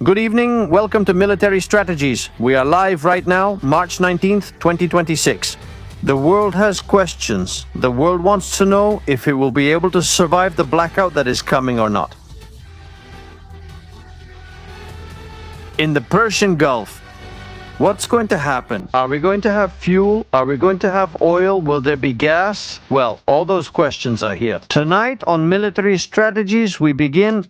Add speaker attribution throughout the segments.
Speaker 1: Good evening, welcome to Military Strategies. We are live right now, March 19th, 2026. The world has questions. The world wants to know if it will be able to survive the blackout that is coming or not. In the Persian Gulf, what's going to happen? Are we going to have fuel? Are we going to have oil? Will there be gas? Well, all those questions are here. Tonight on Military Strategies, we begin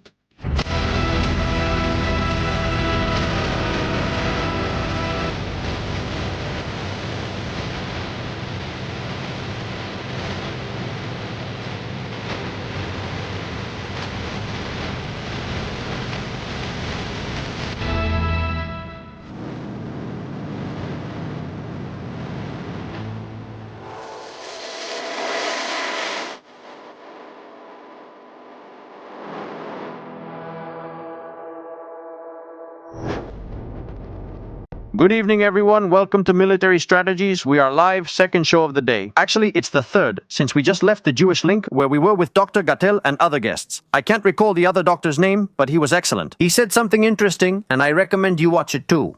Speaker 1: Good evening, everyone. Welcome to Military Strategies. We are live, second show of the day. Actually, it's the third, since we just left the Jewish link where we were with Dr. Gattel and other guests. I can't recall the other doctor's name, but he was excellent. He said something interesting, and I recommend you watch it too.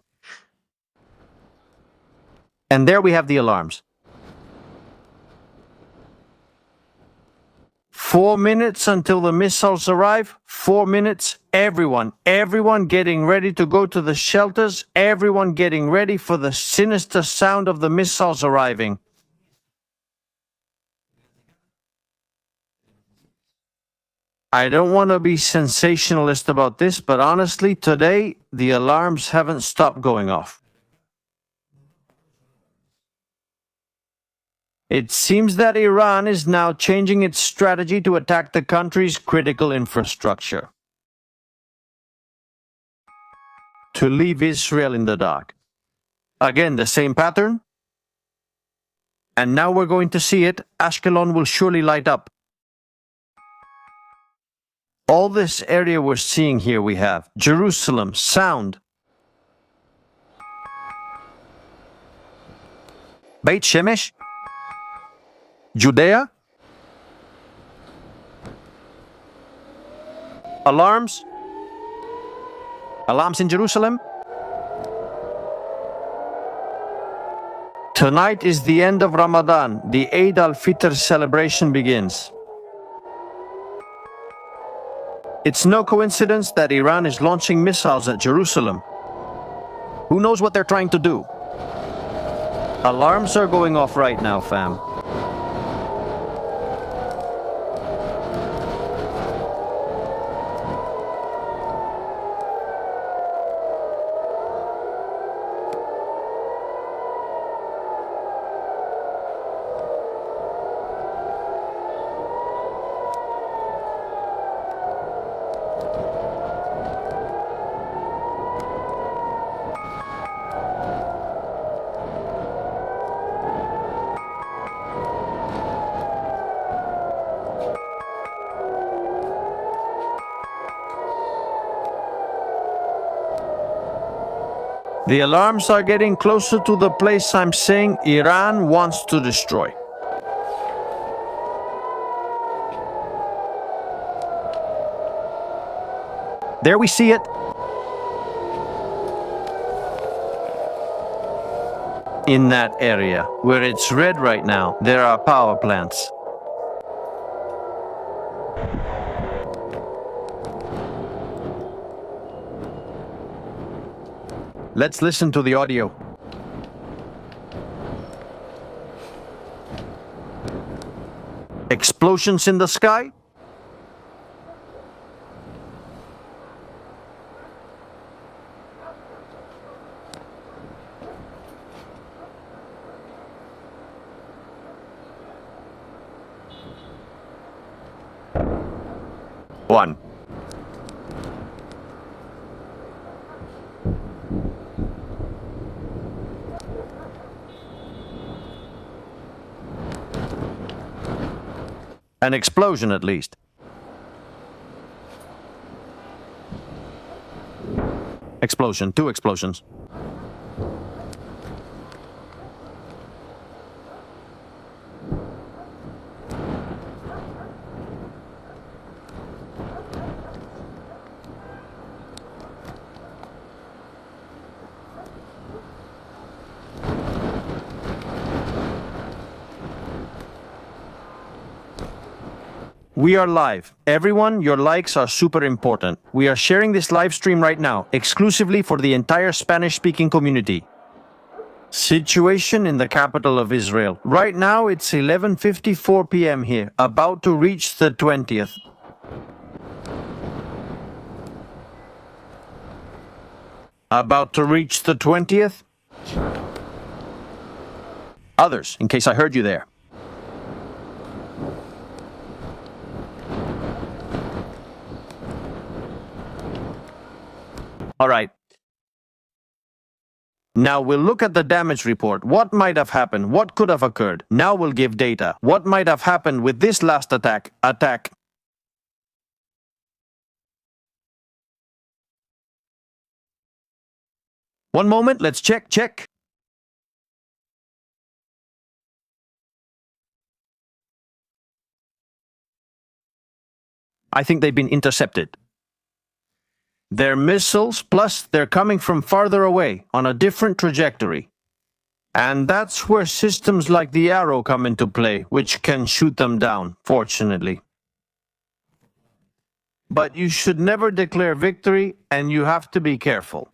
Speaker 1: And there we have the alarms. 4 minutes until the missiles arrive. 4 minutes. Everyone getting ready to go to the shelters. Everyone getting ready for the sinister sound of the missiles arriving. I don't want to be sensationalist about this, but honestly, today, the alarms haven't stopped going off. It seems that Iran is now changing its strategy to attack the country's critical infrastructure, to leave Israel in the dark. Again, the same pattern. And now we're going to see it. Escalation will surely light up. All this area we're seeing here we have Jerusalem, sound. Beit Shemesh. Judea? Alarms? Alarms in Jerusalem? Tonight is the end of Ramadan. The Eid al-Fitr celebration begins. It's no coincidence that Iran is launching missiles at Jerusalem. Who knows what they're trying to do? Alarms are going off right now, fam. The alarms are getting closer to the place I'm saying Iran wants to destroy. There we see it. In that area, where it's red right now, there are power plants. Let's listen to the audio. Explosions in the sky? One. An explosion, at least. Explosion. 2 explosions. We are live. Everyone, your likes are super important. We are sharing this live stream right now, exclusively for the entire Spanish-speaking community. Situation in the capital of Israel. Right now, it's 11:54 p.m. here, about to reach the 20th. About to reach the 20th? Others, in case I heard you there. All right. Now we'll look at the damage report. What might have happened? What could have occurred? Now we'll give data. What might have happened with this last attack? One moment, let's check. I think they've been intercepted. They're missiles, plus they're coming from farther away, on a different trajectory. And that's where systems like the Arrow come into play, which can shoot them down, fortunately. But you should never declare victory, and you have to be careful.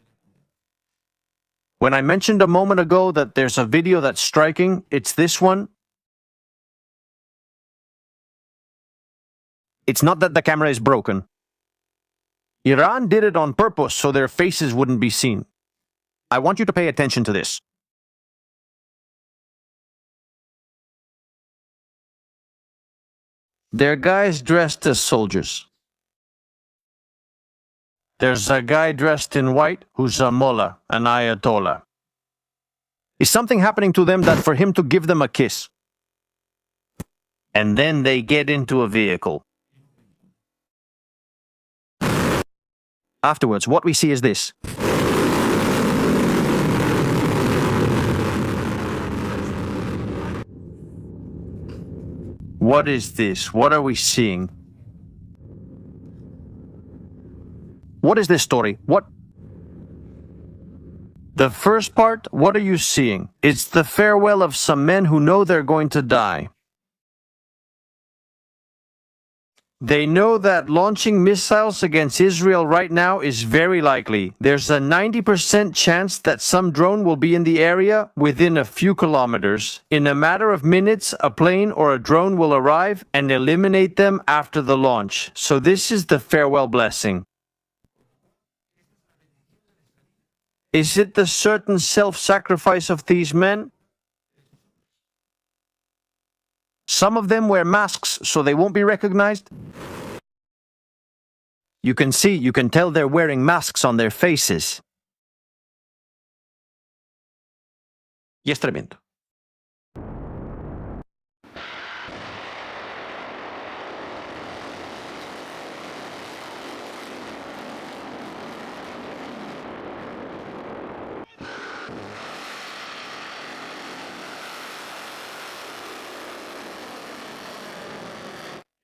Speaker 1: When I mentioned a moment ago that there's a video that's striking, it's this one. It's not that the camera is broken. Iran did it on purpose so their faces wouldn't be seen. I want you to pay attention to this. They're guys dressed as soldiers. There's a guy dressed in white who's a mullah, an ayatollah. Is something happening to them that for him to give them a kiss? And then they get into a vehicle. Afterwards, what we see is this. What is this? What are we seeing? What is this story? What? The first part, what are you seeing? It's the farewell of some men who know they're going to die. They know that launching missiles against Israel right now is very likely. There's a 90% chance that some drone will be in the area within a few kilometers. In a matter of minutes, a plane or a drone will arrive and eliminate them after the launch. So this is the farewell blessing. Is it the certain self-sacrifice of these men? Some of them wear masks so they won't be recognized. You can tell they're wearing masks on their faces. Y es tremendo.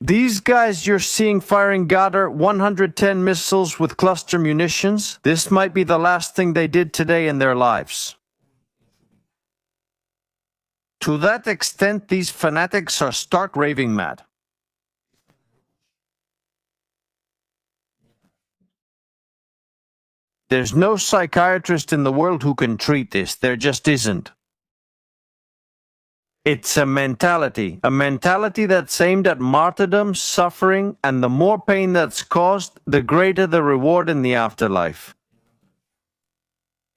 Speaker 1: These guys you're seeing firing Ghadar 110 missiles with cluster munitions, this might be the last thing they did today in their lives. To that extent, these fanatics are stark raving mad. There's no psychiatrist in the world who can treat this, there just isn't. It's a mentality that's aimed at martyrdom, suffering, and the more pain that's caused, the greater the reward in the afterlife.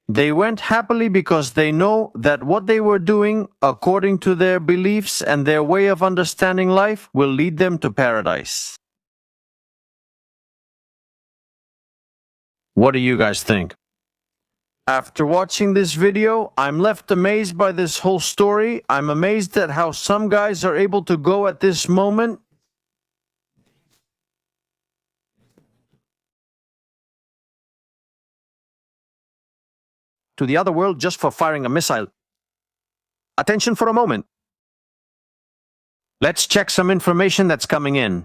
Speaker 1: They went happily because they know that what they were doing, according to their beliefs and their way of understanding life, will lead them to paradise. What do you guys think? After watching this video, I'm left amazed by this whole story. I'm amazed at how some guys are able to go at this moment to the other world just for firing a missile. Attention for a moment. Let's check some information that's coming in.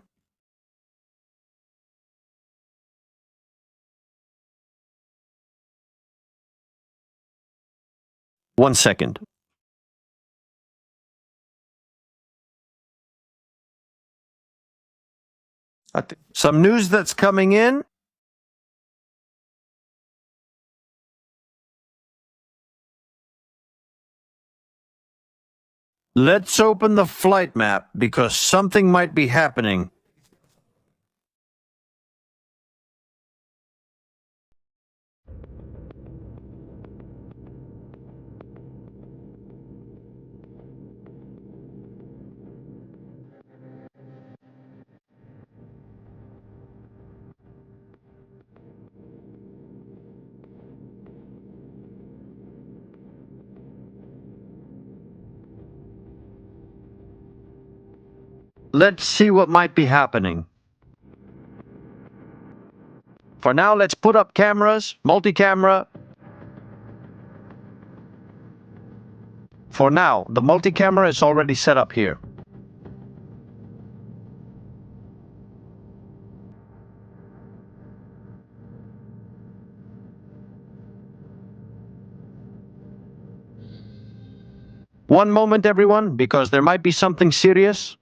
Speaker 1: One second. Some news that's coming in. Let's open the flight map because something might be happening. Let's see what might be happening. For now, let's put up cameras, multi-camera. For now, the multi-camera is already set up here. One moment, everyone, because there might be something serious.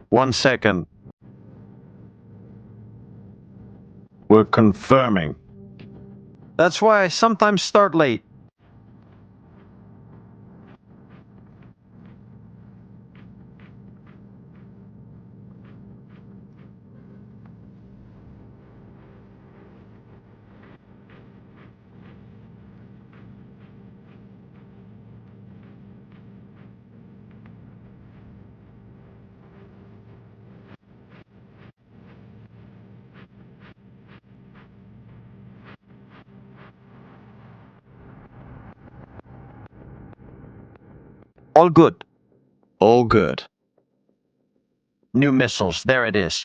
Speaker 1: One second. We're confirming. That's why I sometimes start late. All good. All good. New missiles, there it is.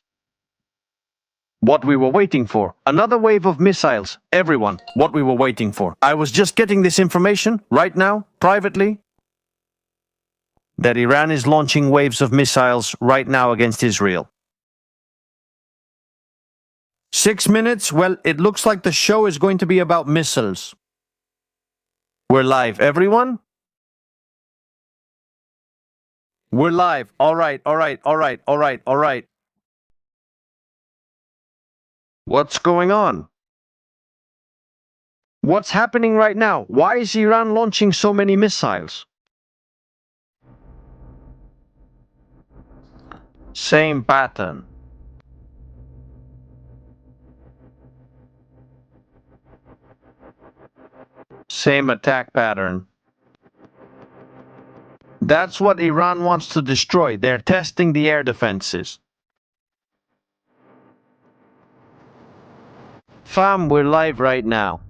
Speaker 1: What we were waiting for. Another wave of missiles. Everyone, what we were waiting for. I was just getting this information right now, privately, that Iran is launching waves of missiles right now against Israel. 6 minutes? Well, it looks like the show is going to be about missiles. We're live, everyone? We're live. All right. What's going on? What's happening right now? Why is Iran launching so many missiles? Same pattern. Same attack pattern. That's what Iran wants to destroy. They're testing the air defenses. Fam, we're live right now.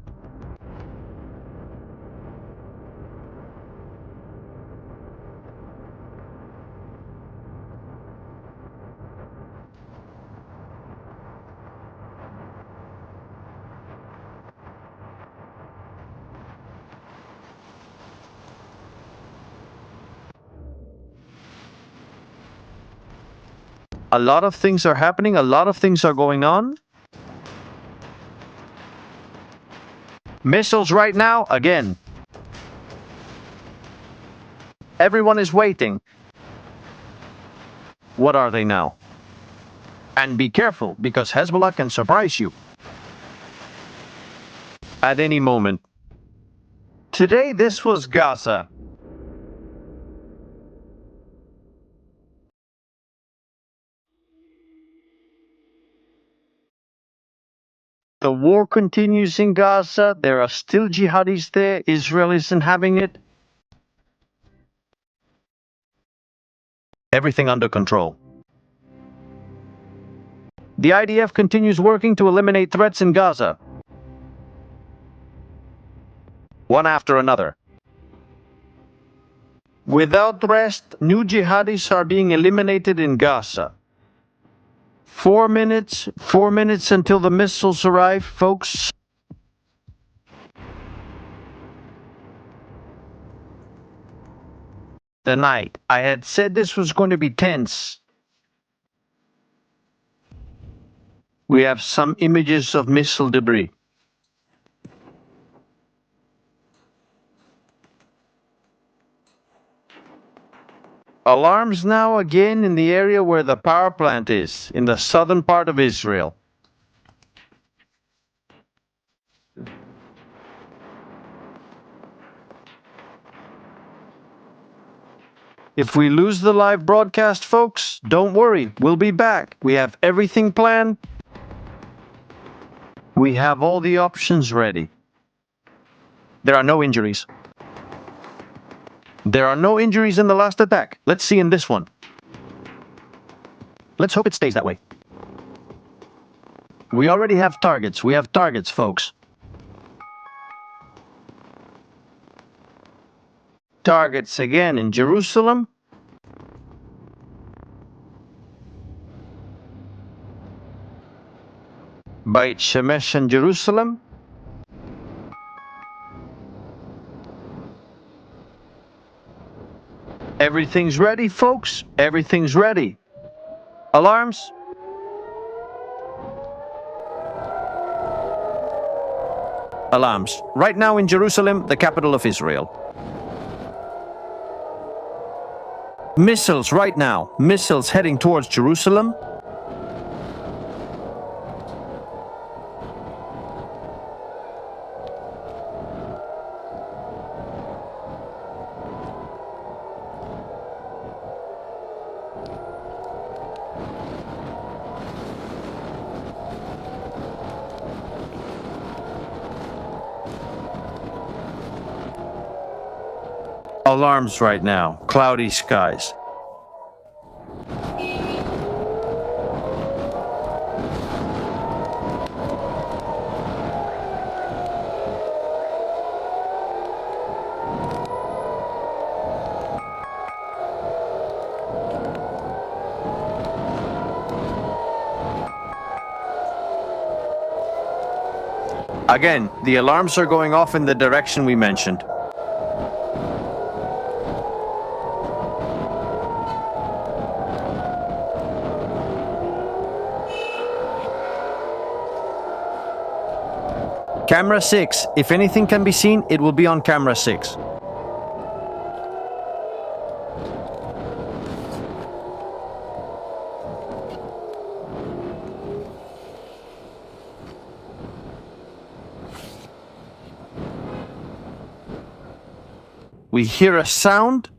Speaker 1: A lot of things are happening, a lot of things are going on. Missiles right now, again. Everyone is waiting. What are they now? And be careful, because Hezbollah can surprise you at any moment. Today, this was Gaza. The war continues in Gaza. There are still jihadis there. Israel isn't having it. Everything under control. The IDF continues working to eliminate threats in Gaza, one after another. Without rest, new jihadis are being eliminated in Gaza. 4 minutes until the missiles arrive, folks. The night. I had said this was going to be tense. We have some images of missile debris. Alarms now again in the area where the power plant is, in the southern part of Israel. If we lose the live broadcast, folks, don't worry, we'll be back. We have everything planned. We have all the options ready. There are no injuries. There are no injuries in the last attack. Let's see in this one. Let's hope it stays that way. We already have targets. We have targets, folks. Targets again in Jerusalem. Beit Shemesh in Jerusalem. Everything's ready, folks. Everything's ready. Alarms? Alarms. Right now in Jerusalem, the capital of Israel. Missiles right now. Missiles heading towards Jerusalem. Alarms right now. Cloudy skies. Again, the alarms are going off in the direction we mentioned. Camera 6. If anything can be seen, it will be on camera 6. We hear a sound.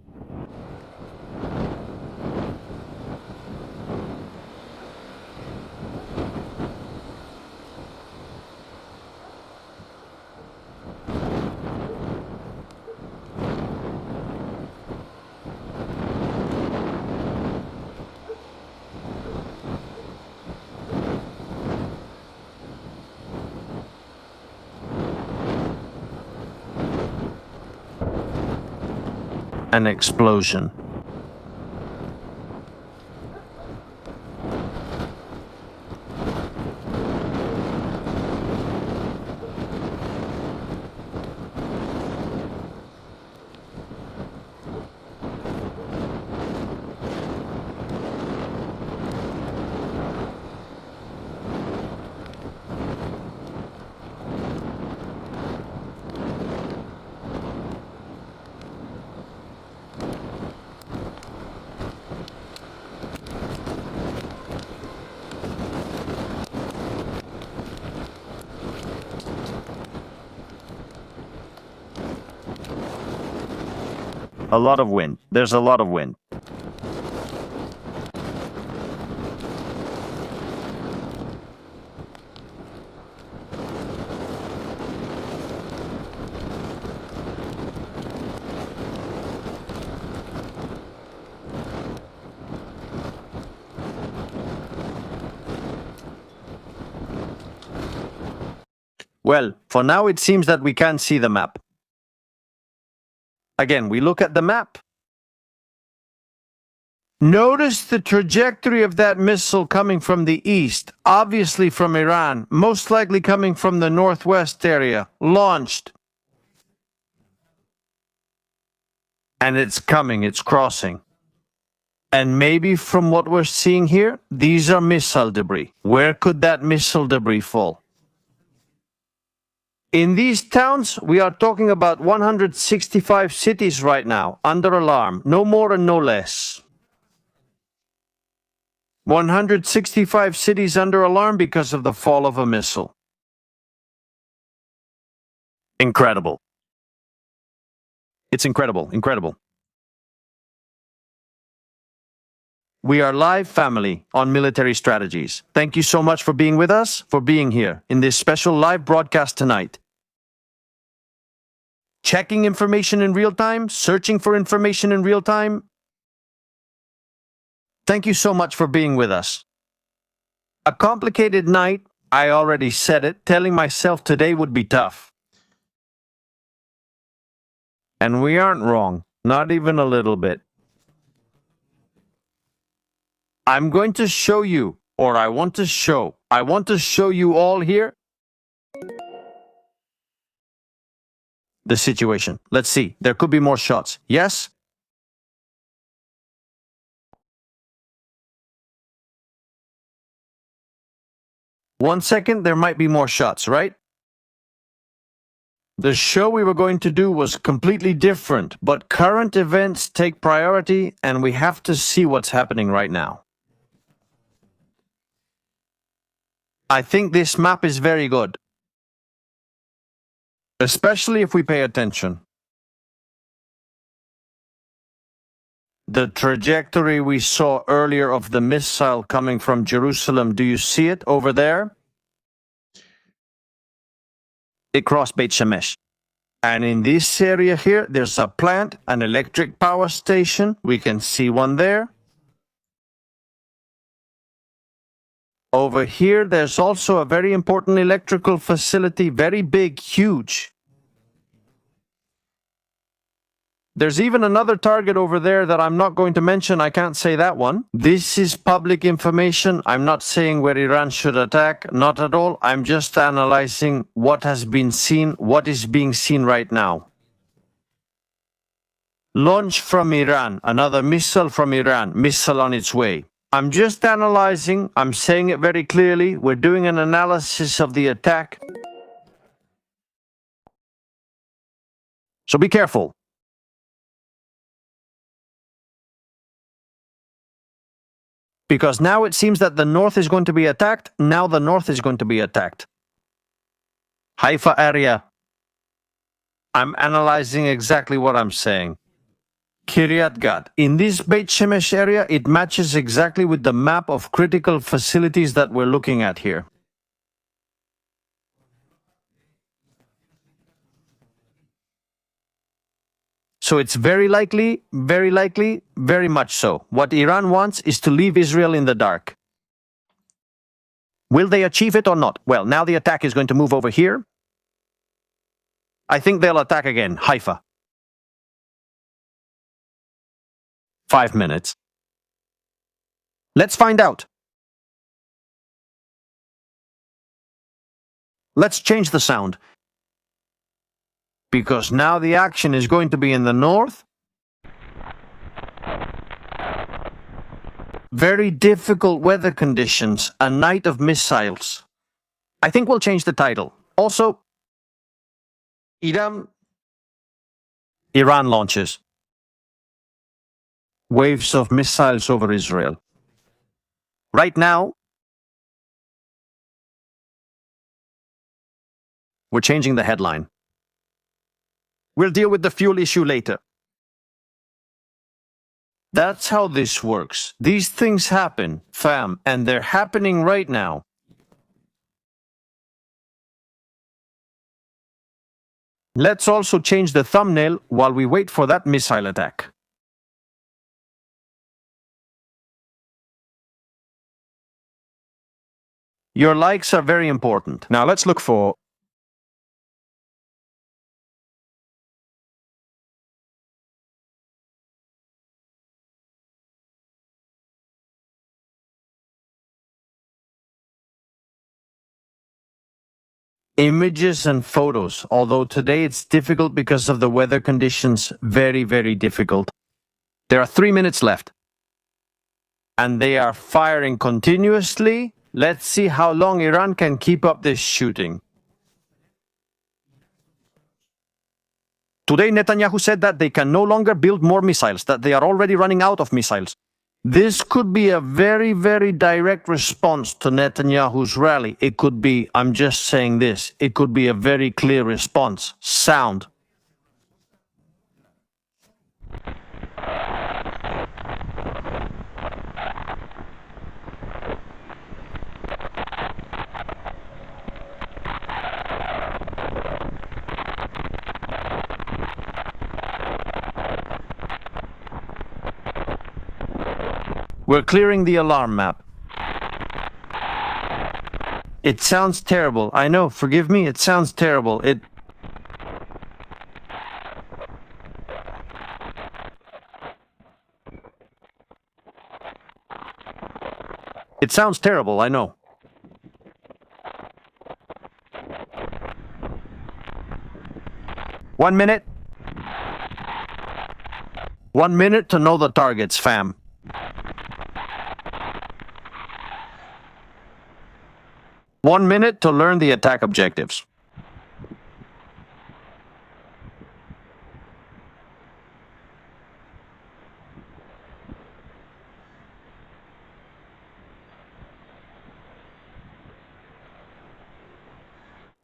Speaker 1: An explosion. A lot of wind. There's a lot of wind. Well, for now it seems that we can't see the map. Again, we look at the map. Notice the trajectory of that missile coming from the east, obviously from Iran, most likely coming from the northwest area, launched. And it's coming, it's crossing. And maybe from what we're seeing here, these are missile debris. Where could that missile debris fall? In these towns, we are talking about 165 cities right now, under alarm, no more and no less. 165 cities under alarm because of the fall of a missile. Incredible. It's incredible, incredible. We are live family on military strategies. Thank you so much for being with us, for being here in this special live broadcast tonight. Checking information in real time, searching for information in real time. Thank you so much for being with us. A complicated night, I already said it, telling myself today would be tough. And we aren't wrong, not even a little bit. I'm going to show you, or I want to show you all here the situation. Let's see, there could be more shots. Yes? One second, there might be more shots, right? The show we were going to do was completely different, but current events take priority and we have to see what's happening right now. I think this map is very good, especially if we pay attention. The trajectory we saw earlier of the missile coming from Jerusalem, do you see it over there? It crossed Beit Shemesh. And in this area here, there's a plant, an electric power station. We can see one there. Over here, there's also a very important electrical facility, very big, huge. There's even another target over there that I'm not going to mention. I can't say that one. This is public information. I'm not saying where Iran should attack, not at all. I'm just analyzing what has been seen, what is being seen right now. Launch from Iran, another missile from Iran, missile on its way. I'm just analyzing, I'm saying it very clearly, we're doing an analysis of the attack. So be careful. Because now it seems that the north is going to be attacked, now the north is going to be attacked. Haifa area. I'm analyzing exactly what I'm saying. Kiryat Gat. In this Beit Shemesh area, it matches exactly with the map of critical facilities that we're looking at here. So it's very likely, very much so. What Iran wants is to leave Israel in the dark. Will they achieve it or not? Well, now the attack is going to move over here. I think they'll attack again, Haifa. 5 minutes. Let's find out. Let's change the sound. Because now the action is going to be in the north. Very difficult weather conditions, a night of missiles. I think we'll change the title. Also, Iran launches waves of missiles over Israel. Right now, we're changing the headline. We'll deal with the fuel issue later. That's how this works. These things happen, fam, and they're happening right now. Let's also change the thumbnail while we wait for that missile attack. Your likes are very important.
Speaker 2: Now let's look for
Speaker 1: Images and photos, although today it's difficult because of the weather conditions, very, very difficult. There are 3 minutes left. And they are firing continuously. Let's see how long Iran can keep up this shooting. Today, Netanyahu said that they can no longer build more missiles, that they are already running out of missiles. This could be a very, very direct response to Netanyahu's rally. It could be, I'm just saying this, it could be a very clear response. Sound. We're clearing the alarm map. It sounds terrible. I know, forgive me, it sounds terrible. It sounds terrible, I know. One minute. 1 minute to know the targets, fam. One minute to learn the attack objectives.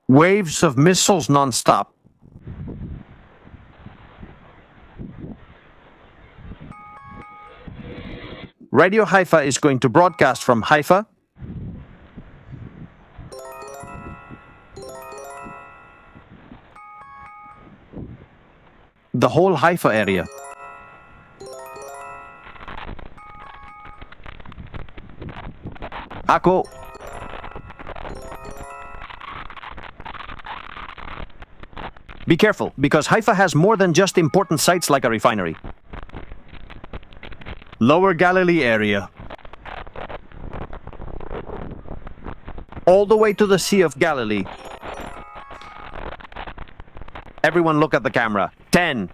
Speaker 1: Waves of missiles non-stop. Radio Haifa is going to broadcast from Haifa. The whole Haifa area. Akko. Be careful, because Haifa has more than just important sites like a refinery. Lower Galilee area. All the way to the Sea of Galilee. Everyone look at the camera. 10.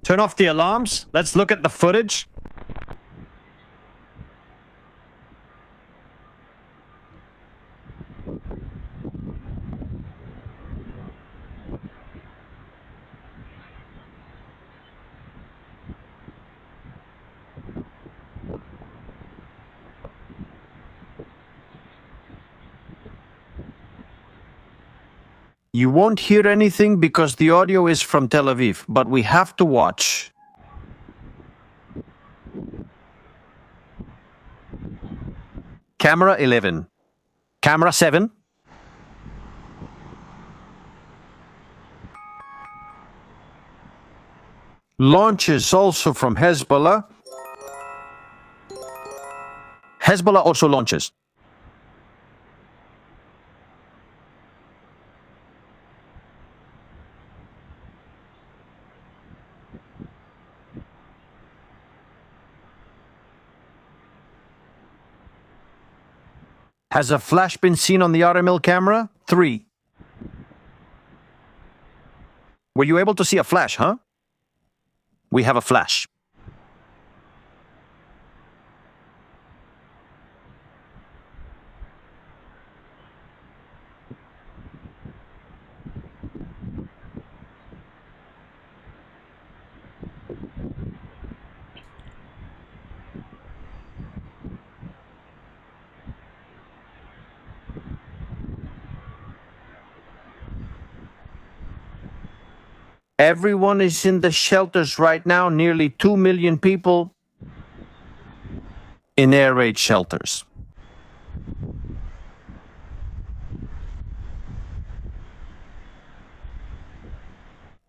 Speaker 1: Turn off the alarms. Let's look at the footage. You won't hear anything because the audio is from Tel Aviv, but we have to watch. Camera 11. Camera 7. Launches also from Hezbollah. Hezbollah also launches. Has a flash been seen on the RML camera? 3. Were you able to see a flash, huh? We have a flash. Everyone is in the shelters right now, nearly 2 million people in air raid shelters.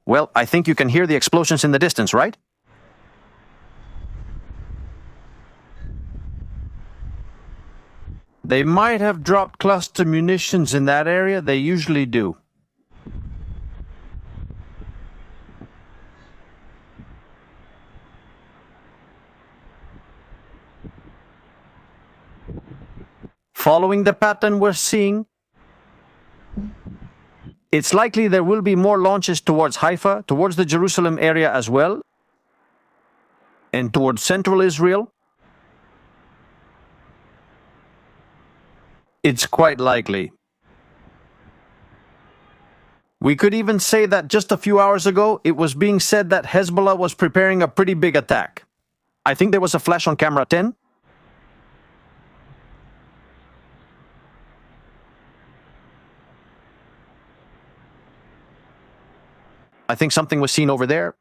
Speaker 1: Well, I think you can hear the explosions in the distance, right? They might have dropped cluster munitions in that area. They usually do. Following the pattern we're seeing, it's likely there will be more launches towards Haifa, towards the Jerusalem area as well, and towards central Israel. It's quite likely. We could even say that just a few hours ago, it was being said that Hezbollah was preparing a pretty big attack. I think there was a flash on camera 10. I think something was seen over there.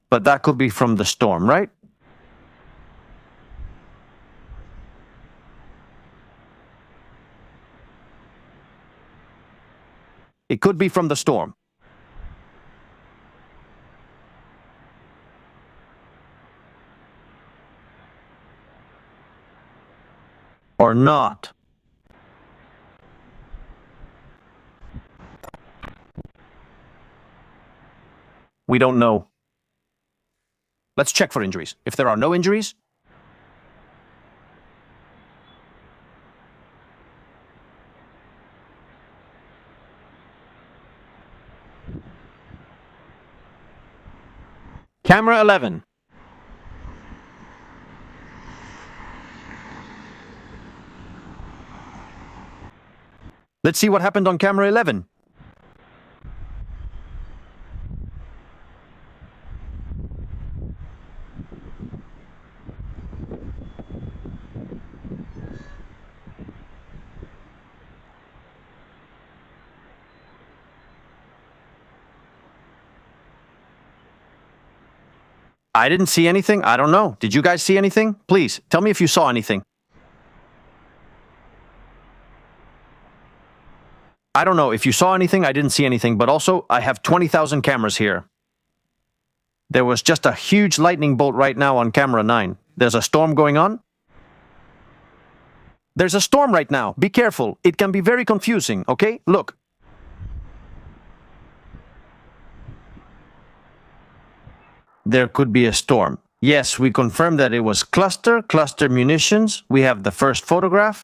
Speaker 1: But that could be from the storm, right? It could be from the storm. Or not. We don't know. Let's check for injuries. If there are no injuries, Camera 11. Let's see what happened on camera 11. I didn't see anything. I don't know. Did you guys see anything? Please, tell me if you saw anything. I don't know. If you saw anything, I didn't see anything. But also, I have 20,000 cameras here. There was just a huge lightning bolt right now on camera 9. There's a storm going on. There's a storm right now. Be careful. It can be very confusing, okay? Look. There could be a storm. Yes, we confirmed that it was cluster munitions. We have the first photograph.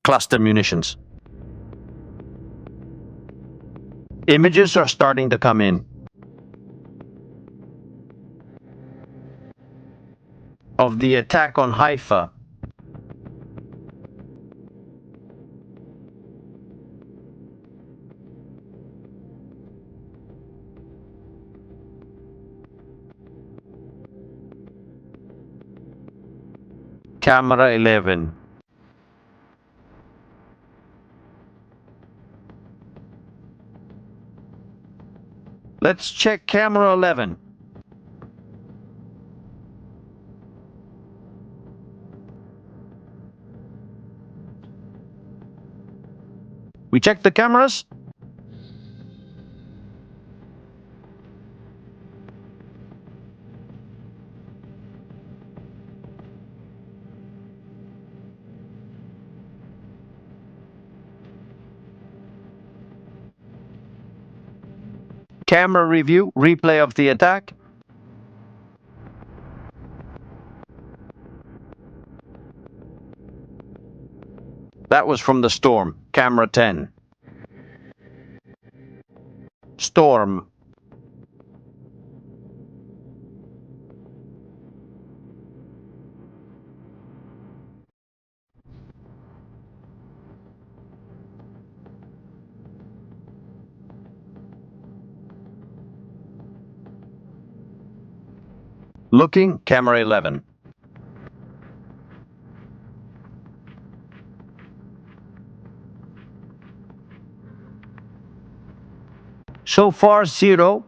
Speaker 1: Cluster munitions. Images are starting to come in. Of the attack on Haifa. Camera 11. Let's check camera 11. We checked the cameras. Camera review, replay of the attack. That was from the storm, camera 10. Storm. Looking, camera 11. So far, 0.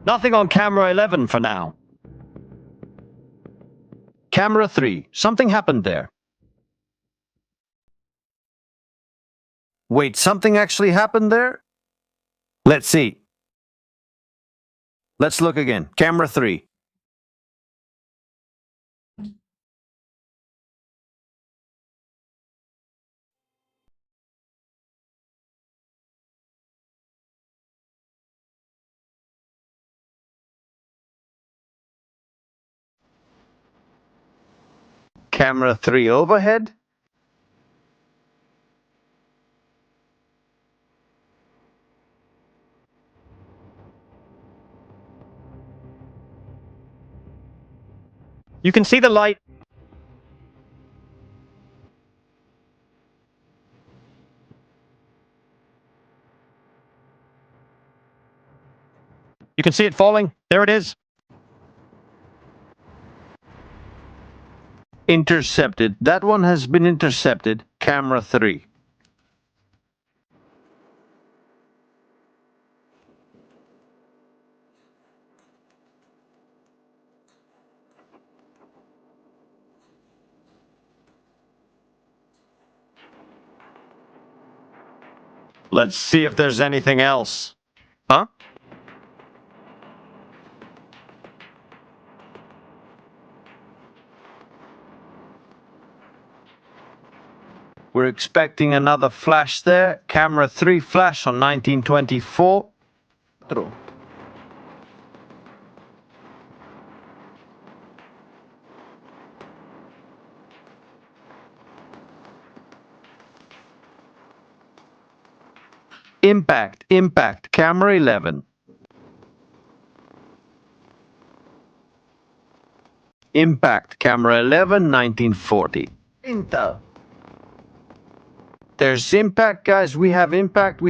Speaker 1: Nothing on camera 11 for now. Camera 3. Something happened there. Wait, something actually happened there? Let's see. Let's look again. Camera 3. Camera 3 overhead.
Speaker 2: You can see the light. You can see it falling. There it is.
Speaker 1: Intercepted. That one has been intercepted. Camera 3.
Speaker 2: Let's see if there's anything else.
Speaker 1: Huh? We're expecting another flash there. Camera 3 flash on 1924. True. Impact, camera 11. Impact, camera 11, 1940. Intel. There's impact, guys. We have impact.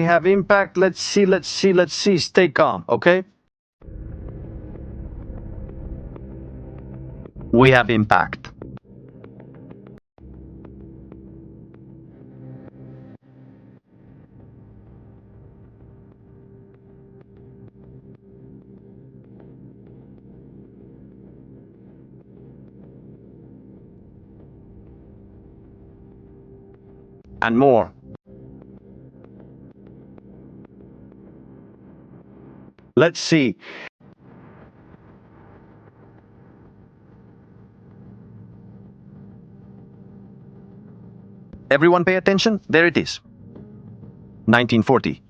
Speaker 1: Let's see. Stay calm, okay? We have impact. And more. Let's see. Everyone pay attention. There it is. 1940.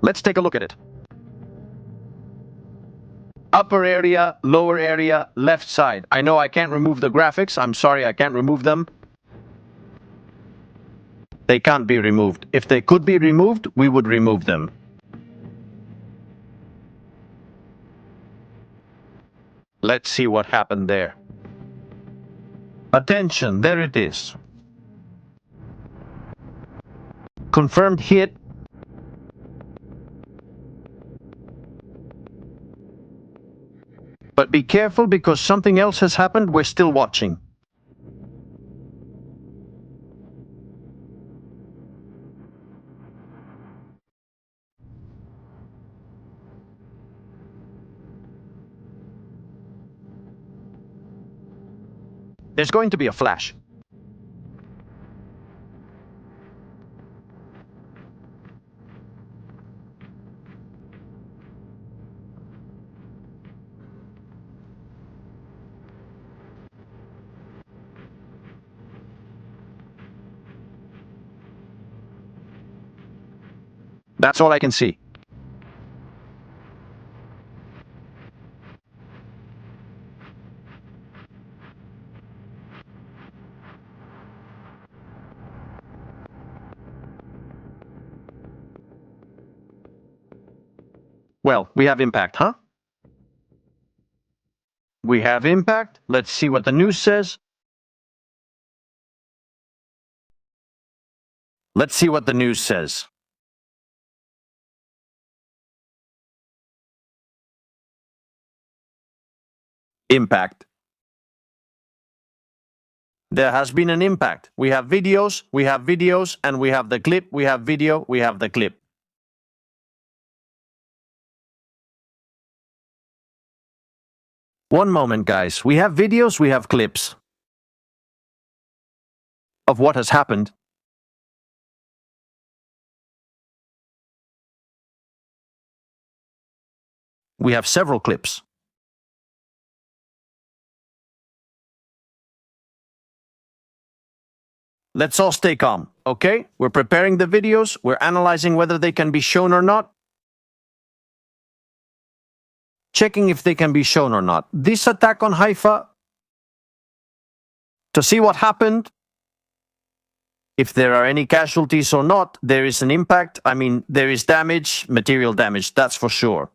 Speaker 1: Let's take a look at it. Upper area, lower area, left side. I know I can't remove the graphics. I'm sorry, I can't remove them. They can't be removed. If they could be removed, we would remove them. Let's see what happened there. Attention, there it is. Confirmed hit. But be careful because something else has happened. We're still watching. There's going to be a flash. That's all I can see. Well, we have impact, huh? We have impact. Let's see what the news says. Let's see what the news says. Impact. There has been an impact. We have videos, and we have the clip, we have video, we have the clip. One moment, guys. We have videos, we have clips of what has happened. We have several clips. Let's all stay calm, okay? We're preparing the videos, we're analyzing whether they can be shown or not. Checking if they can be shown or not. This attack on Haifa, to see what happened, if there are any casualties or not, there is an impact. I mean, there is damage, material damage, that's for sure.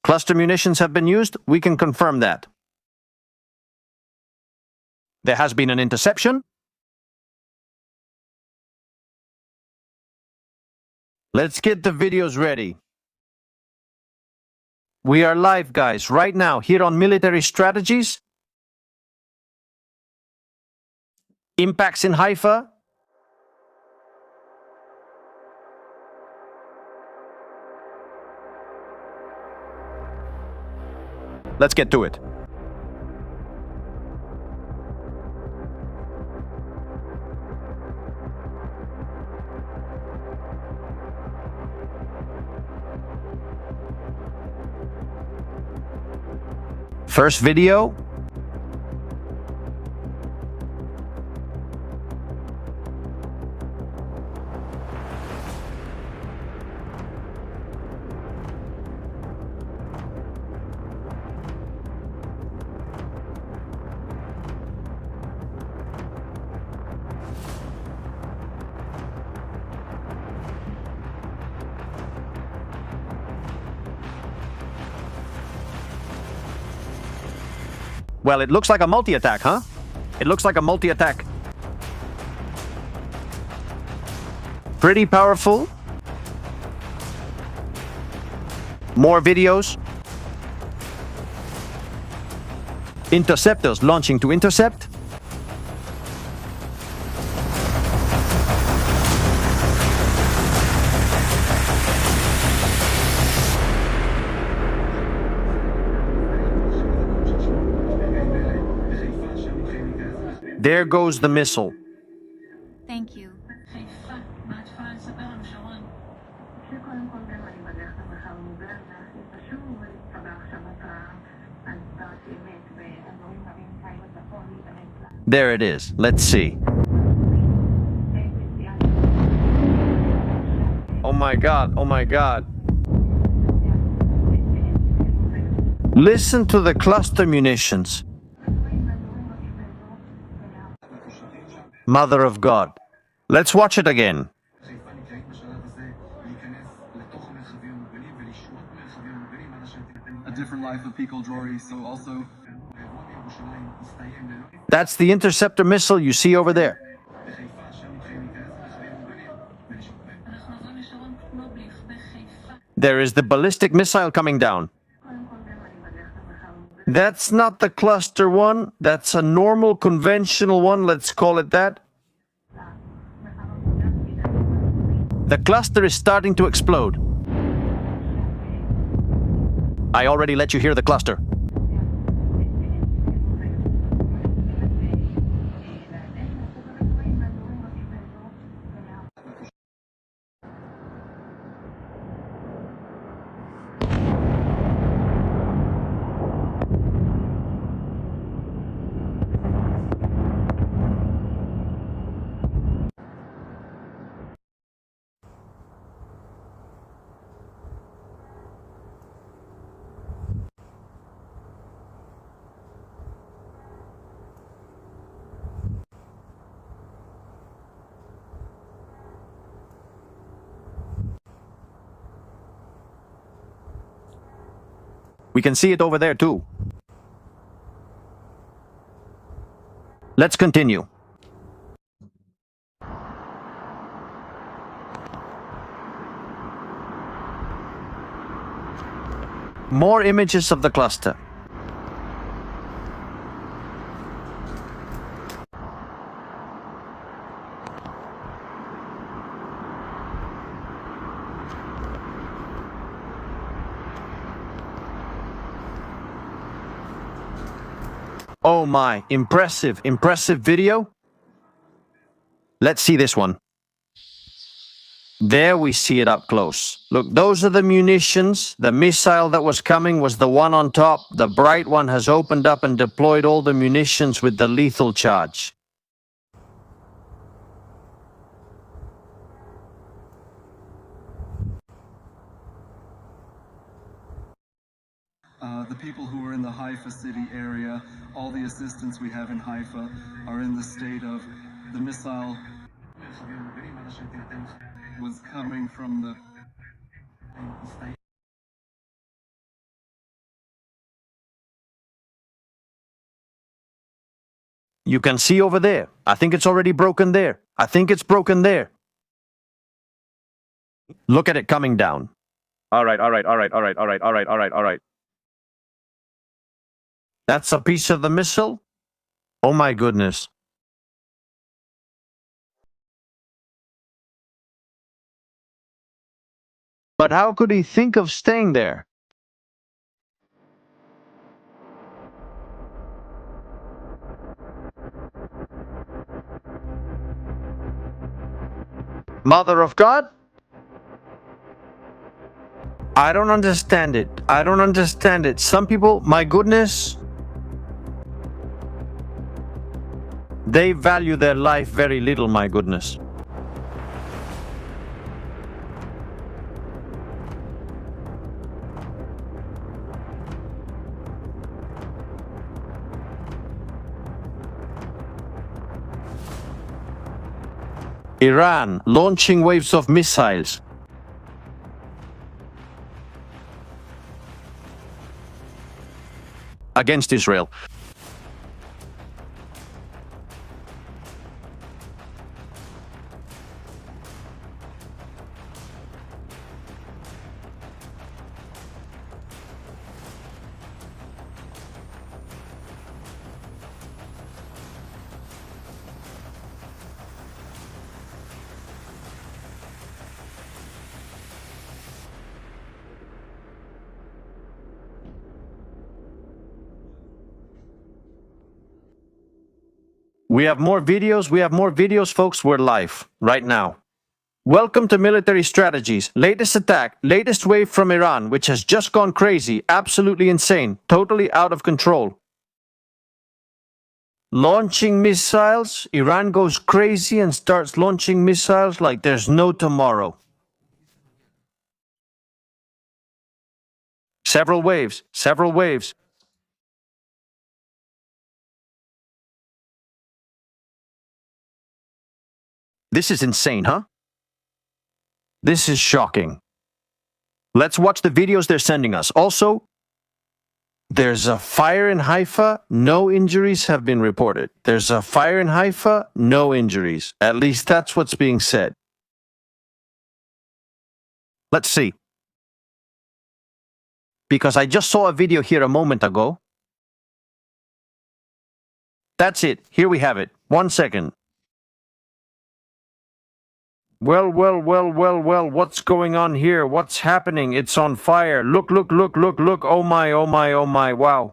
Speaker 1: Cluster munitions have been used, we can confirm that. There has been an interception. Let's get the videos ready. We are live, guys, right now here on Military Strategies. Impacts in Haifa. Let's get to it. First video. Well, it looks like a multi-attack, huh? It looks like a multi-attack. Pretty powerful. More videos. Interceptors launching to intercept. There goes the missile.
Speaker 3: Thank you.
Speaker 1: There it is. Let's see. Oh my God, oh my God. Listen to the cluster munitions. Mother of God. Let's watch it again.
Speaker 4: A different life of Pico Jewelry, so also...
Speaker 1: That's the interceptor missile you see over there. There is the ballistic missile coming down. That's not the cluster one. That's a normal, conventional one. Let's call it that. The cluster is starting to explode. I already let you hear the cluster. We can see it over there too. Let's continue. More images of the cluster. Oh my, impressive, impressive video. Let's see this one. There we see it up close. Look, those are the munitions. The missile that was coming was the one on top. The bright one has opened up and deployed all the munitions with the lethal charge.
Speaker 4: The people who are in the Haifa city area, all the assistance we have in Haifa are in the state of the missile was coming from the
Speaker 1: You can see over there. I think it's already broken there. I think it's broken there. Look at it coming down.
Speaker 2: All right.
Speaker 1: That's a piece of the missile? Oh my goodness. But how could he think of staying there? Mother of God? I don't understand it. I don't understand it. Some people, my goodness, they value their life very little, my goodness. Iran launching waves of missiles. Against Israel. We have more videos, folks. We're live right now. Welcome to Military Strategies. Latest attack, latest wave from Iran, which has just gone crazy, absolutely insane, totally out of control. Launching missiles, Iran goes crazy and starts launching missiles like there's no tomorrow. Several waves, several waves. This is insane, huh? This is shocking. Let's watch the videos they're sending us. Also, there's a fire in Haifa. No injuries have been reported. There's a fire in Haifa. No injuries. At least that's what's being said. Let's see. Because I just saw a video here a moment ago. That's it. Here we have it. 1 second. Well, what's going on here? What's happening? It's on fire. Look. Oh my, wow.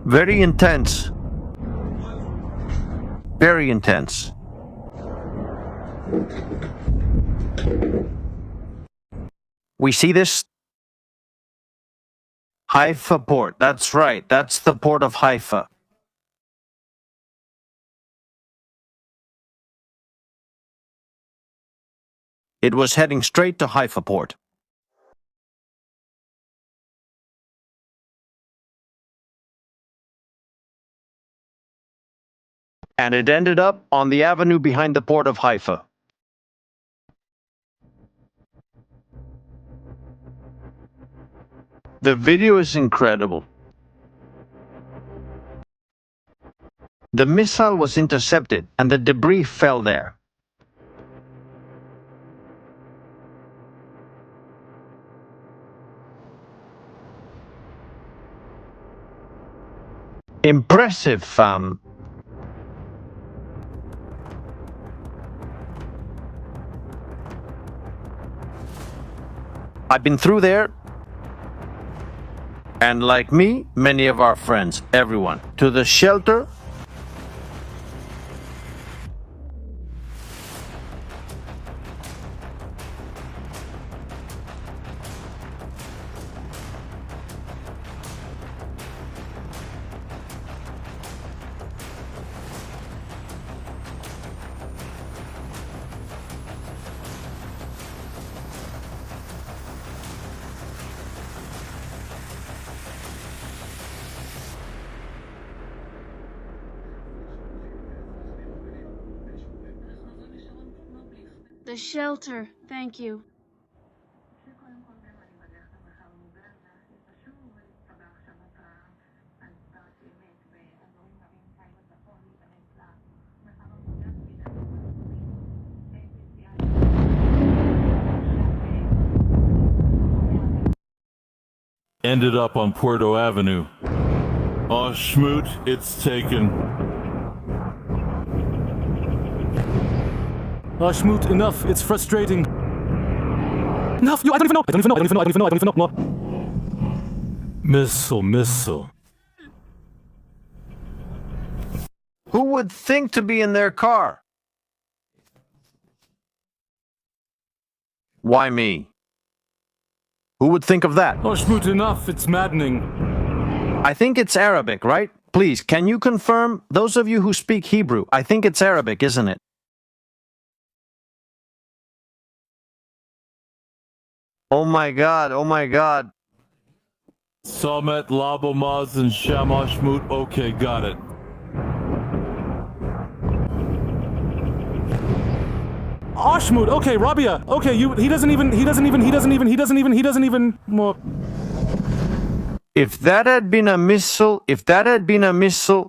Speaker 1: Very intense. Very intense. We see this? Haifa port. That's right. That's the port of Haifa. It was heading straight to Haifa port. And it ended up on the avenue behind the port of Haifa. The video is incredible. The missile was intercepted and the debris fell there. Impressive, fam. I've been through there. And like me, many of our friends, everyone, to the shelter.
Speaker 5: The shelter, thank you.
Speaker 6: Ended up on Puerto Avenue. Oh, Schmoot, it's taken.
Speaker 7: Oh, Schmoot, enough. It's frustrating. Enough. I don't even know. Missile.
Speaker 1: Who would think to be in their car? Why me? Who would think of that?
Speaker 7: Oh, Schmoot, enough. It's maddening.
Speaker 1: I think it's Arabic, right? Please, can you confirm? Those of you who speak Hebrew, I think it's Arabic, isn't it? Oh my God, oh my God.
Speaker 6: Samet, Labomaz, and Shama Schmoot. Okay, got it.
Speaker 7: Oh, Schmoot. Okay, Rabia. Okay, he doesn't even. Well,
Speaker 1: If that had been a missile,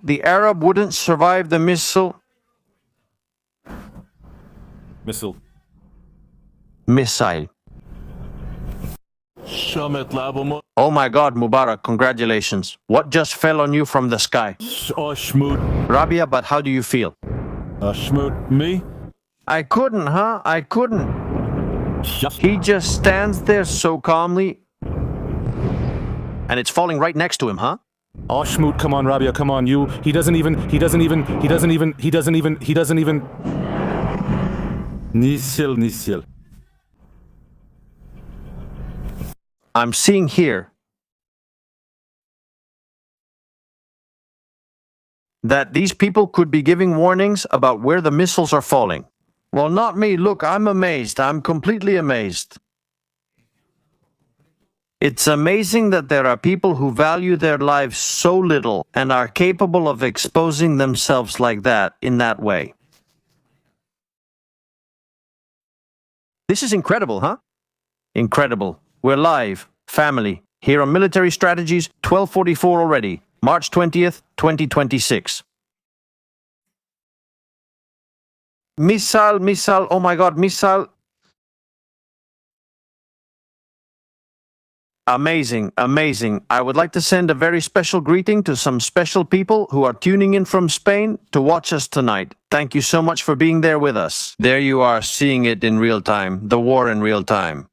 Speaker 1: the Arab wouldn't survive the missile.
Speaker 7: missile.
Speaker 1: Missile.
Speaker 6: Shamet, Labomaz.
Speaker 1: Oh my God, Mubarak, congratulations. What just fell on you from the sky?
Speaker 6: Oh, Schmoot.
Speaker 1: Rabia, but how do you feel?
Speaker 6: Schmoot, me?
Speaker 1: I couldn't, huh? I couldn't. He just stands there so calmly. And it's falling right next to him, huh?
Speaker 7: Oh, Schmoot, come on, Rabia, come on. He doesn't even. Nisil.
Speaker 1: I'm seeing here that these people could be giving warnings about where the missiles are falling. Well, not me. Look, I'm amazed. I'm completely amazed. It's amazing that there are people who value their lives so little and are capable of exposing themselves like that, in that way. This is incredible, huh? Incredible. We're live, family, here on Military Strategies, 1244 already, March 20th, 2026. Missile, oh my God, missile. Amazing. I would like to send a very special greeting to some special people who are tuning in from Spain to watch us tonight. Thank you so much for being there with us. There you are, seeing it in real time, the war in real time.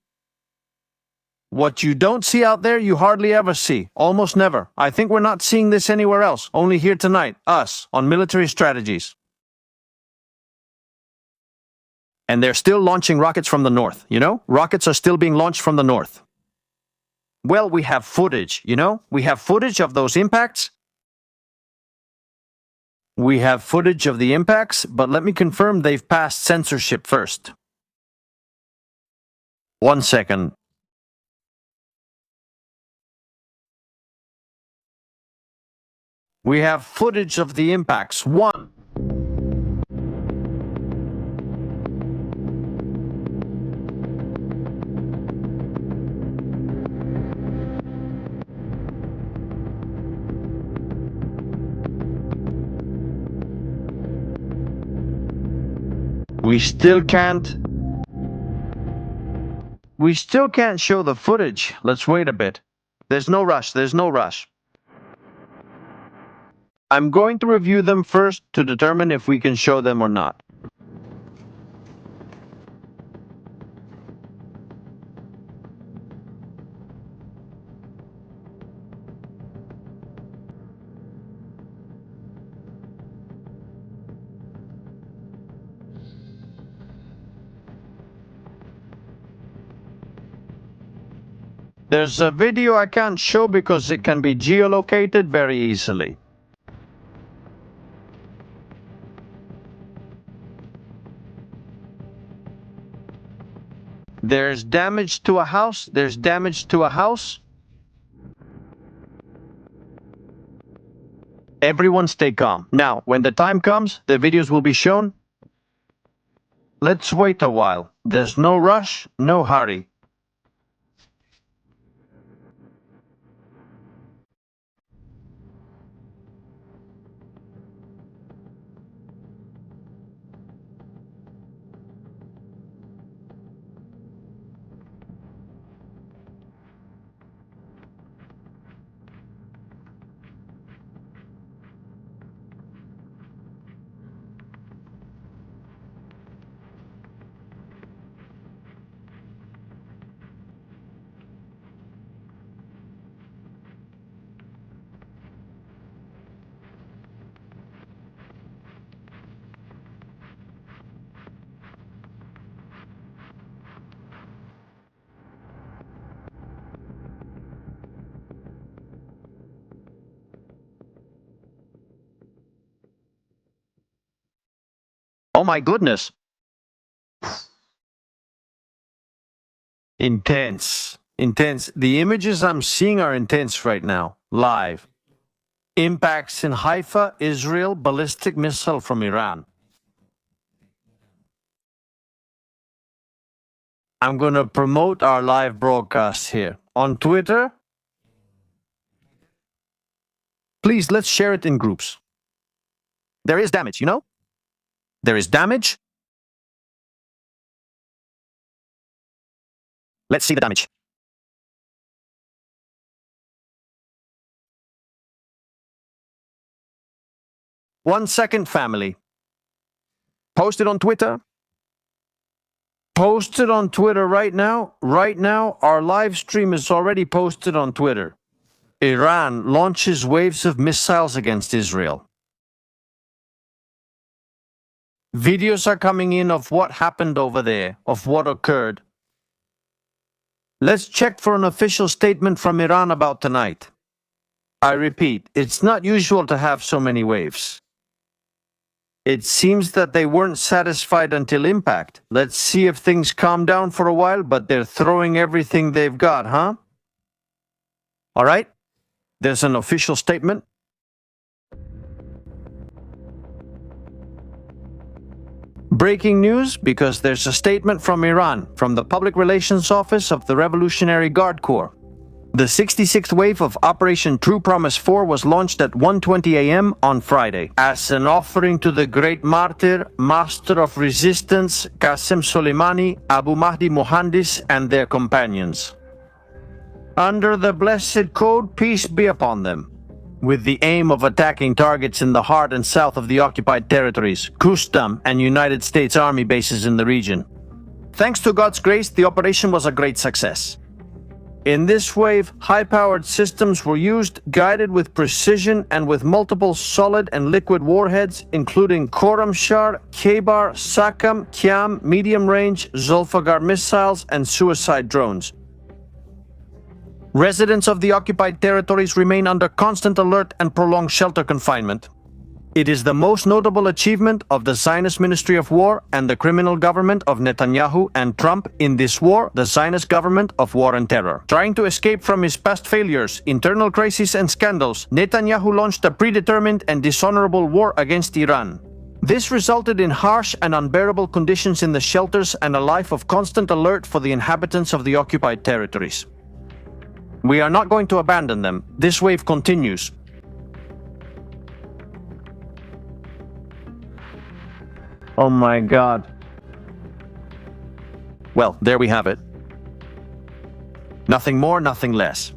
Speaker 1: What you don't see out there, you hardly ever see. Almost never. I think we're not seeing this anywhere else, only here tonight, us, on Military Strategies. And they're still launching rockets from the north, you know? Rockets are still being launched from the north. Well, we have footage, you know? We have footage of those impacts. We have footage of the impacts, but let me confirm they've passed censorship first. 1 second. We have footage of the impacts. 1. We still can't show the footage. Let's wait a bit. There's no rush. I'm going to review them first to determine if we can show them or not. There's a video I can't show because it can be geolocated very easily. There's damage to a house. There's damage to a house. Everyone stay calm. Now, when the time comes, the videos will be shown. Let's wait a while. There's no rush, no hurry. Oh my goodness. Intense. Intense. The images I'm seeing are intense right now. Live. Impacts in Haifa, Israel, ballistic missile from Iran. I'm going to promote our live broadcast here. On Twitter, please, let's share it in groups. There is damage, you know? There is damage. Let's see the damage. 1 second, family. Post it on Twitter. Post it on Twitter right now. Right now, our live stream is already posted on Twitter. Iran launches waves of missiles against Israel. Videos are coming in of what happened over there, of what occurred. Let's check for an official statement from Iran about tonight. I repeat, it's not usual to have so many waves. It seems that they weren't satisfied until impact. Let's see if things calm down for a while, but they're throwing everything they've got, huh? All right, there's an official statement. Breaking news, because there's a statement from Iran, from the Public Relations Office of the Revolutionary Guard Corps. The 66th wave of Operation True Promise 4 was launched at 1:20 a.m. on Friday as an offering to the great martyr, master of resistance, Qasem Soleimani, Abu Mahdi Mohandis, and their companions. Under the blessed code, peace be upon them, with the aim of attacking targets in the heart and south of the occupied territories, Kustam, and United States Army bases in the region. Thanks to God's grace, the operation was a great success. In this wave, high-powered systems were used, guided with precision and with multiple solid and liquid warheads, including Khorramshahr, Khaybar, Sakam, Kiam, medium-range, Zulfagar missiles, and suicide drones. Residents of the occupied territories remain under constant alert and prolonged shelter confinement. It is the most notable achievement of the Zionist Ministry of War and the criminal government of Netanyahu and Trump in this war, the Zionist government of war and terror. Trying to escape from his past failures, internal crises and scandals, Netanyahu launched a predetermined and dishonorable war against Iran. This resulted in harsh and unbearable conditions in the shelters and a life of constant alert for the inhabitants of the occupied territories. We are not going to abandon them. This wave continues. Oh my God. Well, there we have it. Nothing more, nothing less.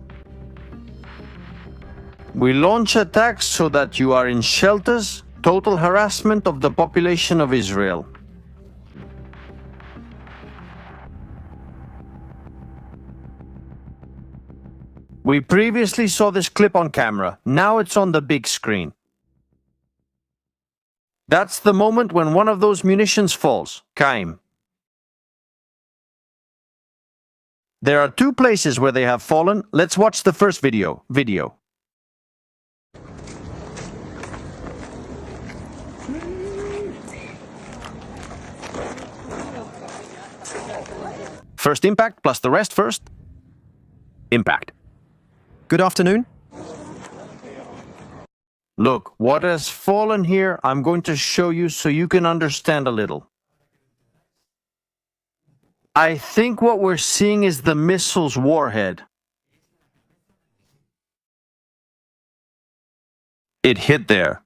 Speaker 1: We launch attacks so that you are in shelters, total harassment of the population of Israel. We previously saw this clip on camera, now it's on the big screen. That's the moment when one of those munitions falls, Kaim. There are two places where they have fallen. Let's watch the first video. First impact plus the rest first. Impact.
Speaker 8: Good afternoon.
Speaker 1: Look, what has fallen here, I'm going to show you so you can understand a little. I think what we're seeing is the missile's warhead. It hit there.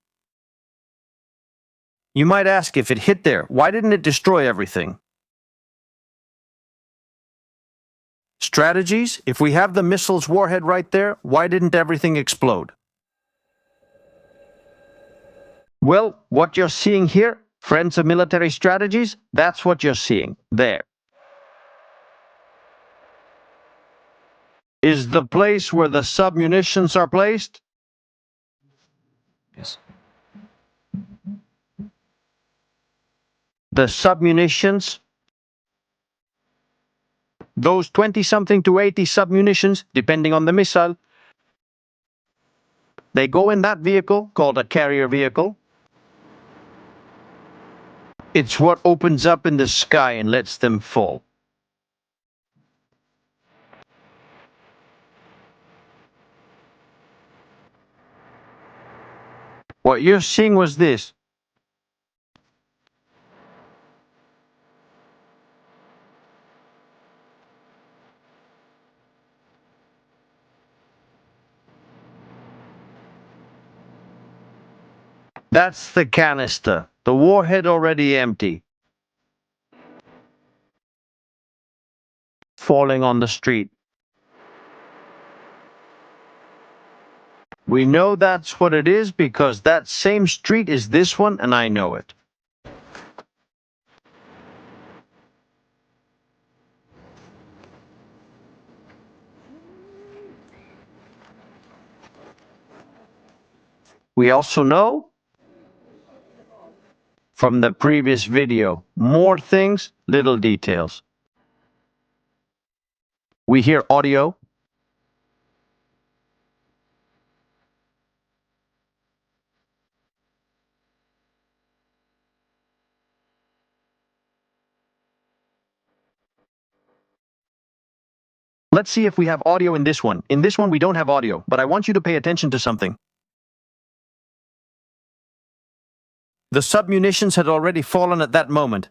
Speaker 1: You might ask, if it hit there, why didn't it destroy everything? Strategies, if we have the missile's warhead right there, why didn't everything explode? Well, what you're seeing here, friends of military strategies, that's what you're seeing there. Is the place where the submunitions are placed? Yes. The submunitions, those 20-something to 80 submunitions, depending on the missile, they go in that vehicle called a carrier vehicle. It's what opens up in the sky and lets them fall. What you're seeing was this. That's the canister, the warhead already empty. Falling on the street. We know that's what it is because that same street is this one and I know it. We also know from the previous video, more things, little details. We hear audio. Let's see if we have audio in this one. In this one, we don't have audio, but I want you to pay attention to something. The submunitions had already fallen at that moment.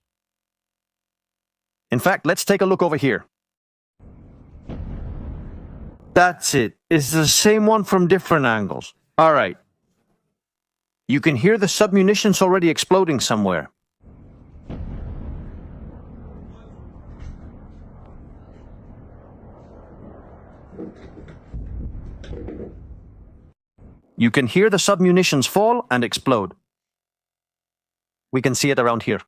Speaker 1: In fact, let's take a look over here. That's it. It's the same one from different angles. All right. You can hear the submunitions already exploding somewhere. You can hear the submunitions fall and explode. We can see it around here.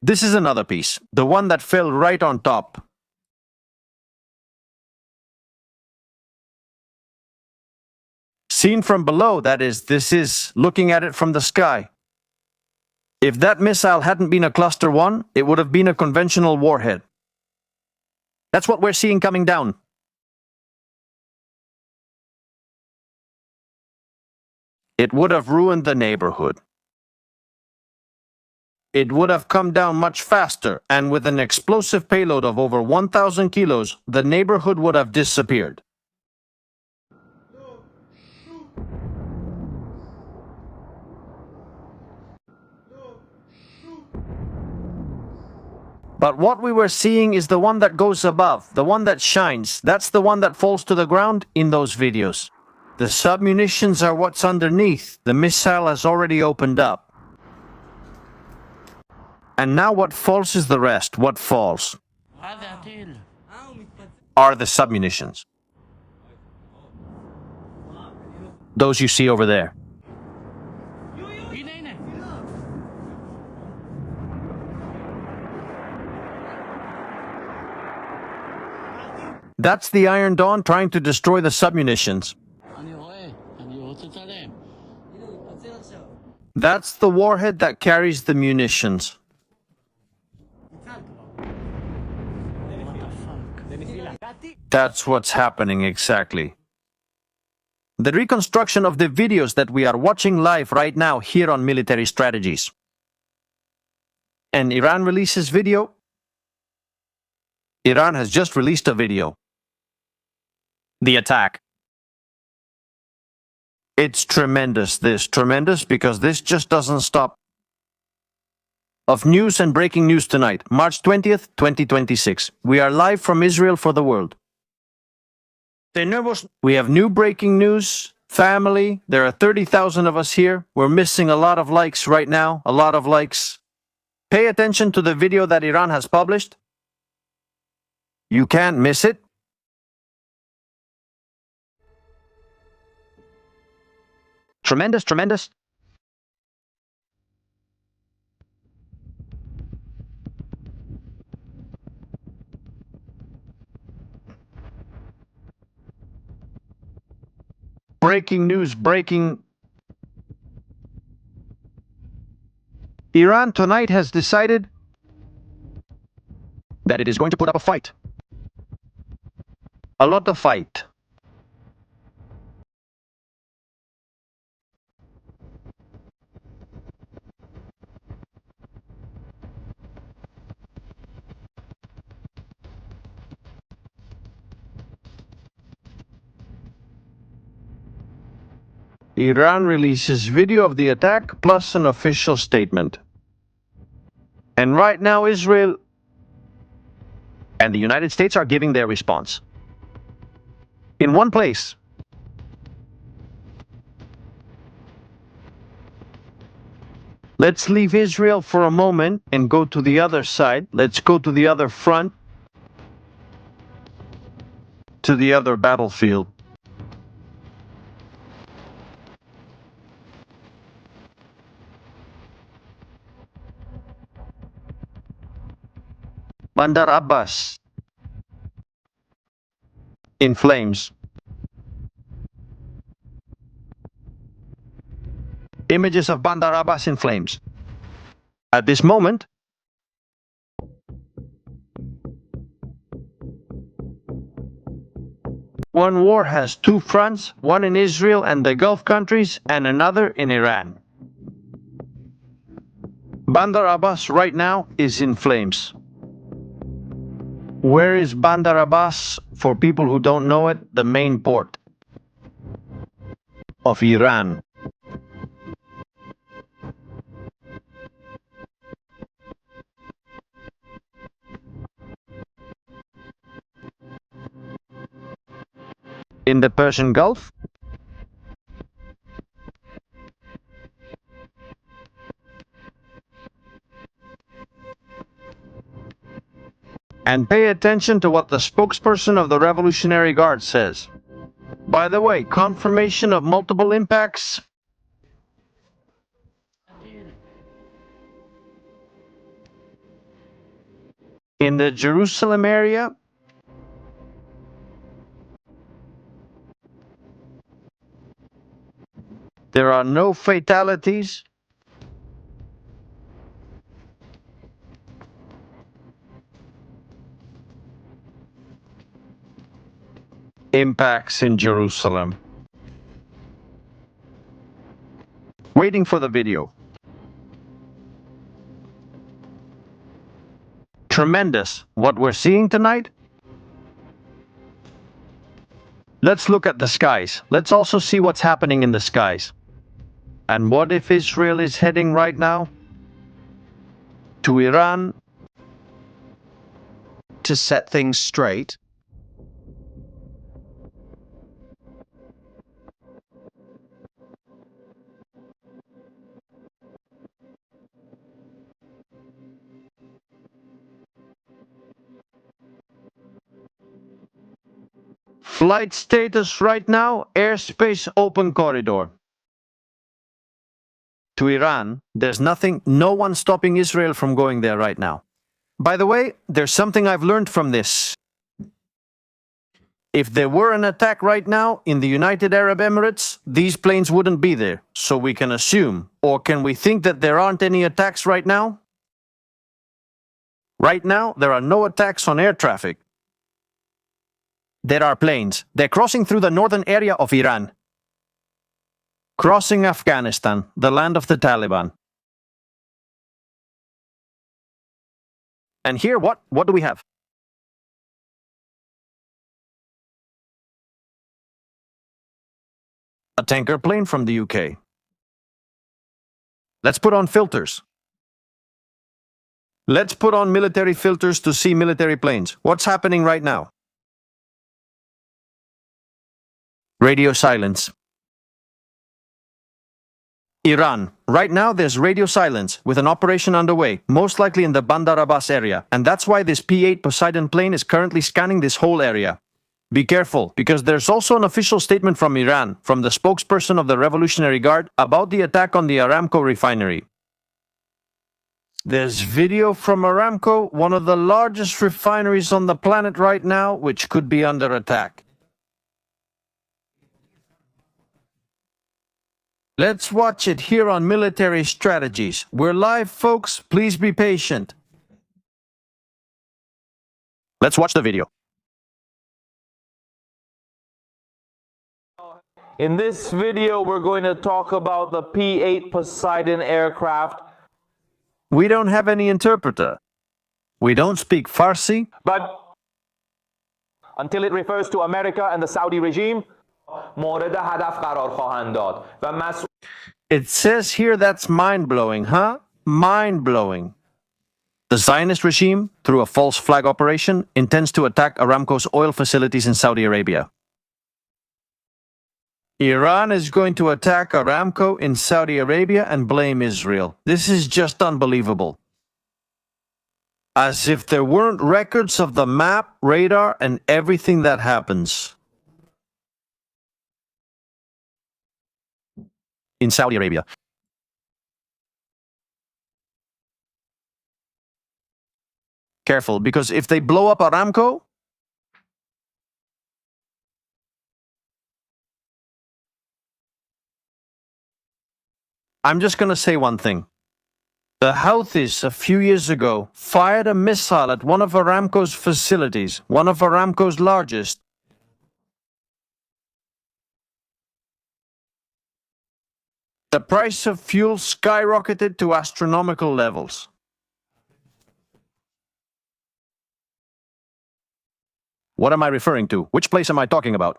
Speaker 1: This is another piece, the one that fell right on top. Seen from below, that is, this is looking at it from the sky. If that missile hadn't been a cluster one, it would have been a conventional warhead. That's what we're seeing coming down. It would have ruined the neighborhood. It would have come down much faster, and with an explosive payload of over 1,000 kilos, the neighborhood would have disappeared. But what we were seeing is the one that goes above, the one that shines. That's the one that falls to the ground in those videos. The submunitions are what's underneath. The missile has already opened up. And now what falls is the rest. What falls are the submunitions. Those you see over there. That's the Iron Dawn trying to destroy the submunitions. That's the warhead that carries the munitions. That's what's happening exactly. The reconstruction of the videos that we are watching live right now here on Military Strategies. And Iran releases video. Iran has just released a video. The attack. It's tremendous, tremendous because this just doesn't stop. Of news and breaking news tonight, March 20th, 2026. We are live from Israel for the world. We have new breaking news. Family, there are 30,000 of us here. We're missing a lot of likes right now, a lot of likes. Pay attention to the video that Iran has published. You can't miss it. Tremendous, tremendous. Breaking news, breaking. Iran tonight has decided that it is going to put up a fight. A lot of fight. Iran releases video of the attack plus an official statement. And right now Israel and the United States are giving their response. In one place. Let's leave Israel for a moment and go to the other side. Let's go to the other front. To the other battlefield. Bandar Abbas in flames. Images of Bandar Abbas in flames. At this moment, one war has two fronts, one in Israel and the Gulf countries and another in Iran. Bandar Abbas right now is in flames. Where is Bandar Abbas? For people who don't know it, the main port of Iran. In the Persian Gulf. And pay attention to what the spokesperson of the Revolutionary Guard says. By the way, confirmation of multiple impacts. In the Jerusalem area. There are no fatalities. Impacts in Jerusalem. Waiting for the video. Tremendous. What we're seeing tonight? Let's look at the skies. Let's also see what's happening in the skies. And what if Israel is heading right now to Iran
Speaker 8: To set things straight,
Speaker 1: Flight status right now, airspace open corridor. To Iran, there's no one stopping Israel from going there right now. By the way, there's something I've learned from this. If there were an attack right now in the United Arab Emirates, these planes wouldn't be there. So we can assume, or can we think that there aren't any attacks right now? Right now, there are no attacks on air traffic. There are planes. They're crossing through the northern area of Iran. Crossing Afghanistan, the land of the Taliban. And here, what do we have? A tanker plane from the UK. Let's put on filters. Let's put on military filters to see military planes. What's happening right now? Radio silence. Iran. Right now there's radio silence with an operation underway, most likely in the Bandar Abbas area, and that's why this P-8 Poseidon plane is currently scanning this whole area. Be careful, because there's also an official statement from Iran, from the spokesperson of the Revolutionary Guard, about the attack on the Aramco refinery. There's video from Aramco, one of the largest refineries on the planet right now, which could be under attack. Let's watch it here on Military Strategies. We're live, folks. Please be patient. Let's watch the video.
Speaker 9: In this video, we're going to talk about the P-8 Poseidon aircraft.
Speaker 1: We don't have any interpreter. We don't speak Farsi.
Speaker 9: But until it refers to America and the Saudi regime, مورد هدف قرار خواهند داد و
Speaker 1: It says here that's mind-blowing, huh? Mind-blowing. The Zionist regime, through a false flag operation, intends to attack Aramco's oil facilities in Saudi Arabia. Iran is going to attack Aramco in Saudi Arabia and blame Israel. This is just unbelievable. As if there weren't records of the map, radar, and everything that happens in Saudi Arabia. Careful, because if they blow up Aramco, I'm just going to say one thing. The Houthis, a few years ago, fired a missile at one of Aramco's facilities, one of Aramco's largest. The price of fuel skyrocketed to astronomical levels. What am I referring to? Which place am I talking about?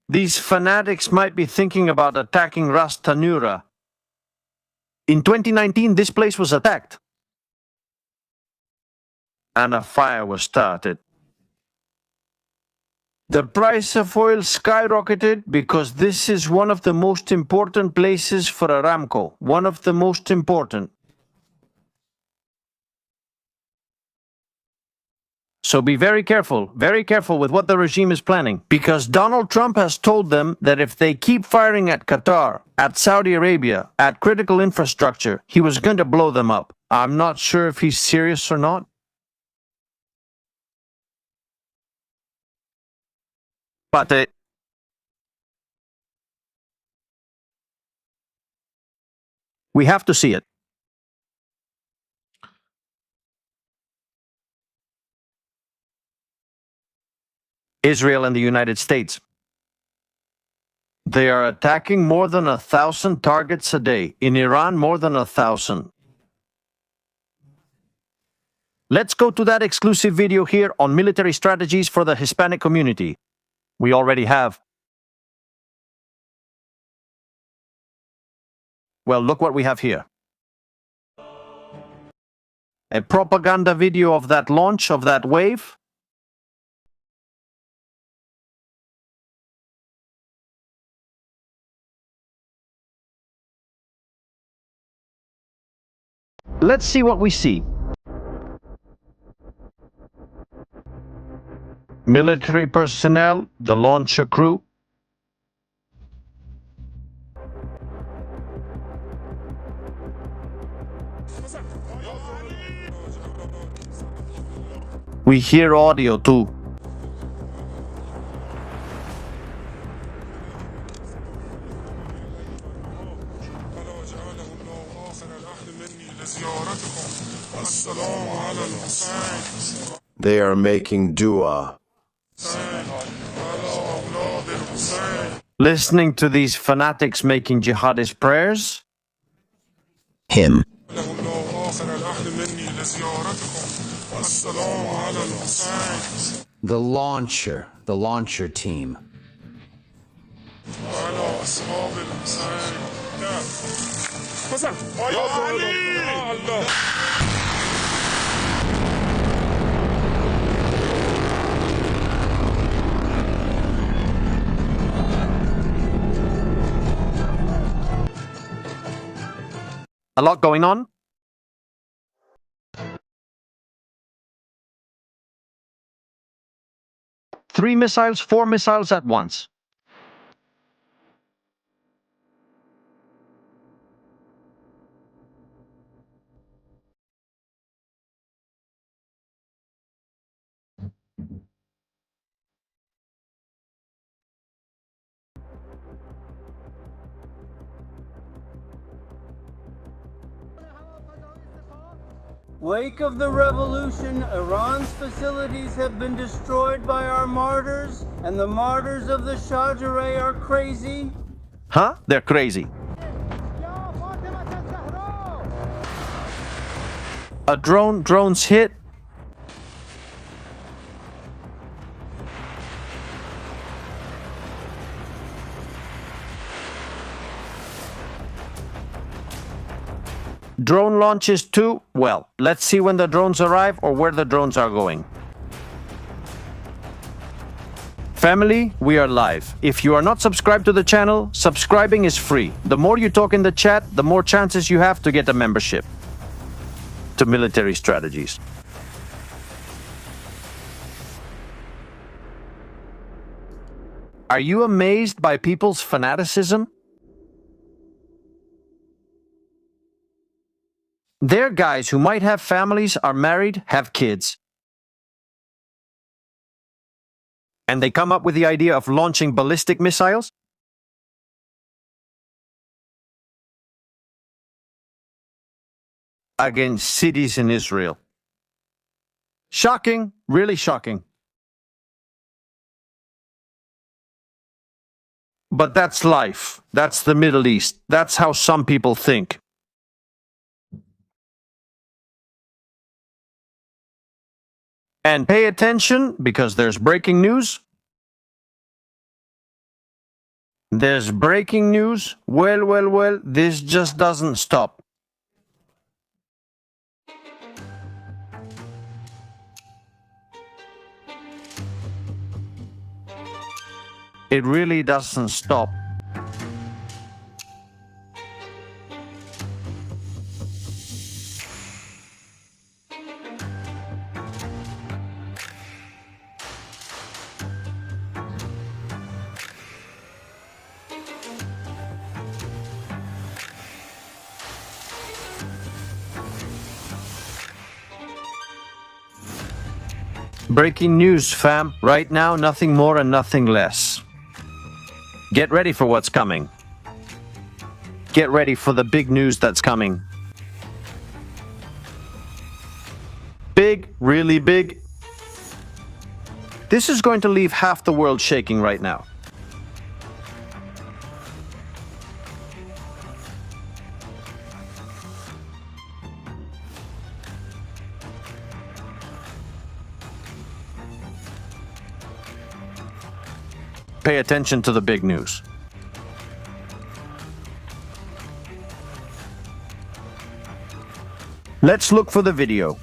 Speaker 1: These fanatics might be thinking about attacking Ras Tanura. In 2019, this place was attacked, and a fire was started. The price of oil skyrocketed because this is one of the most important places for Aramco, one of the most important. So be very careful with what the regime is planning, because Donald Trump has told them that if they keep firing at Qatar, at Saudi Arabia, at critical infrastructure, he was going to blow them up. I'm not sure if he's serious or not. But we have to see it. Israel and the United States. They are attacking more than 1,000 targets a day. In Iran, more than 1,000. Let's go to that exclusive video here on military strategies for the Hispanic community. We already have. Well, look what we have here. A propaganda video of that launch, of that wave. Let's see what we see. Military personnel, the launcher crew. We hear audio too.
Speaker 10: They are making dua.
Speaker 1: Listening to these fanatics making jihadist prayers.
Speaker 10: Him.
Speaker 11: The launcher team.
Speaker 1: A lot going on. Three missiles, four missiles at once.
Speaker 12: Wake of the revolution, Iran's facilities have been destroyed by our martyrs, and the martyrs of the Shahjareh are crazy.
Speaker 1: Huh? They're crazy. A drone's hit. Drone launches too? Well, let's see when the drones arrive or where the drones are going. Family, we are live. If you are not subscribed to the channel, subscribing is free. The more you talk in the chat, the more chances you have to get a membership to Military Strategies. Are you amazed by people's fanaticism? They're guys who might have families, are married, have kids. And they come up with the idea of launching ballistic missiles? Against cities in Israel. Shocking, really shocking. But that's life. That's the Middle East. That's how some people think. And pay attention, because there's breaking news. There's breaking news. Well, this just doesn't stop. It really doesn't stop. Breaking news, fam. Right now, nothing more and nothing less. Get ready for what's coming. Get ready for the big news that's coming. Big, really big. This is going to leave half the world shaking right now. Pay attention to the big news. Let's look for the video.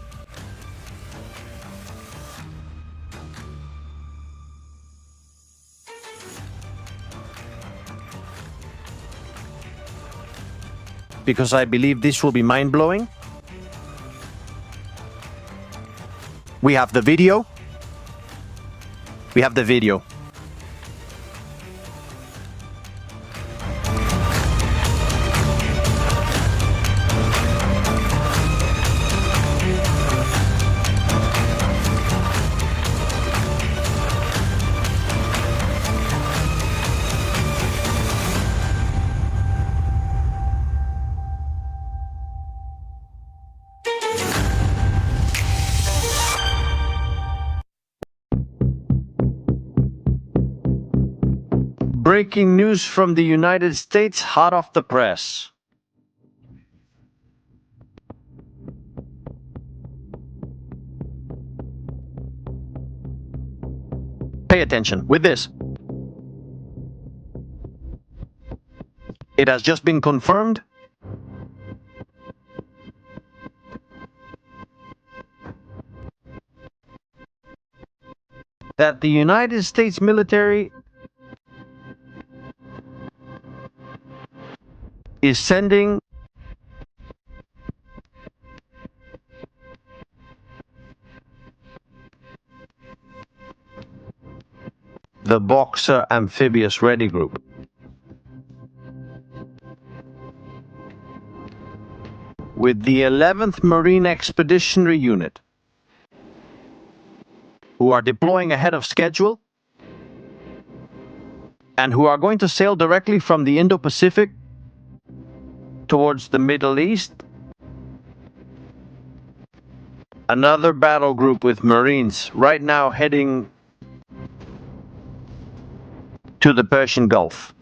Speaker 1: Because I believe this will be mind-blowing. We have the video. We have the video. Breaking news from the United States, hot off the press. Pay attention with this. It has just been confirmed that the United States military is sending the Boxer Amphibious Ready Group. With the 11th Marine Expeditionary Unit, who are deploying ahead of schedule and who are going to sail directly from the Indo-Pacific towards the Middle East. Another battle group with Marines right now heading to the Persian Gulf.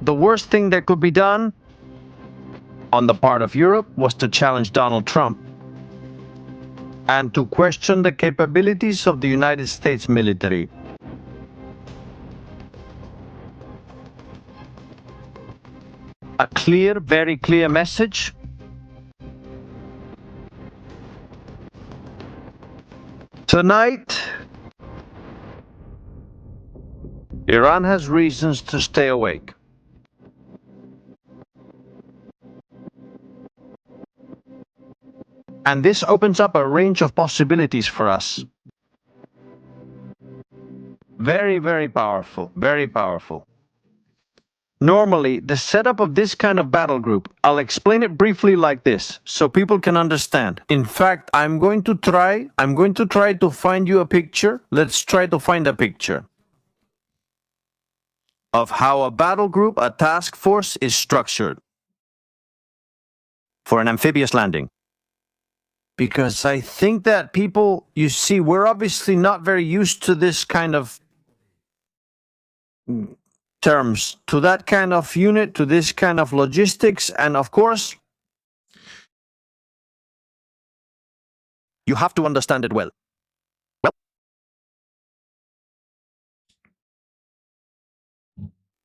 Speaker 1: The worst thing that could be done on the part of Europe was to challenge Donald Trump and to question the capabilities of the United States military. A clear, very clear message. Tonight, Iran has reasons to stay awake. And this opens up a range of possibilities for us. Very, very powerful, very powerful. Normally, the setup of this kind of battle group, I'll explain it briefly like this, so people can understand. In fact, I'm going to try to find you a picture. Let's try to find a picture of how a battle group, a task force, is structured for an amphibious landing. Because I think that people, you see, we're obviously not very used to this kind of terms, to that kind of unit, to this kind of logistics, and of course, you have to understand it well.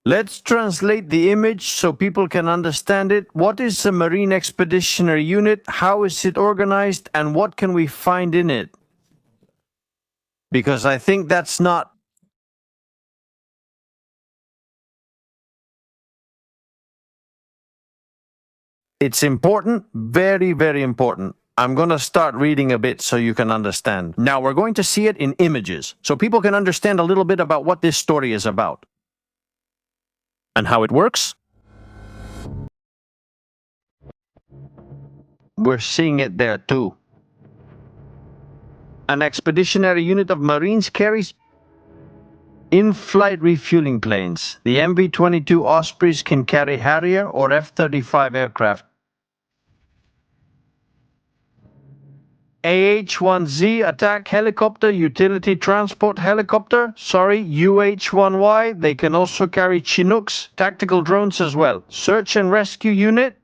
Speaker 1: Let's translate the image so people can understand it. What is a Marine Expeditionary Unit? How is it organized? And what can we find in it? Because I think that's not... It's important, very, very important. I'm going to start reading a bit so you can understand. Now we're going to see it in images, so people can understand a little bit about what this story is about. And how it works? We're seeing it there too. An expeditionary unit of Marines carries in-flight refueling planes. The MV-22 Ospreys can carry Harrier or F-35 aircraft. AH-1Z attack helicopter, utility transport helicopter, UH-1Y, they can also carry Chinooks, tactical drones as well. Search and rescue unit.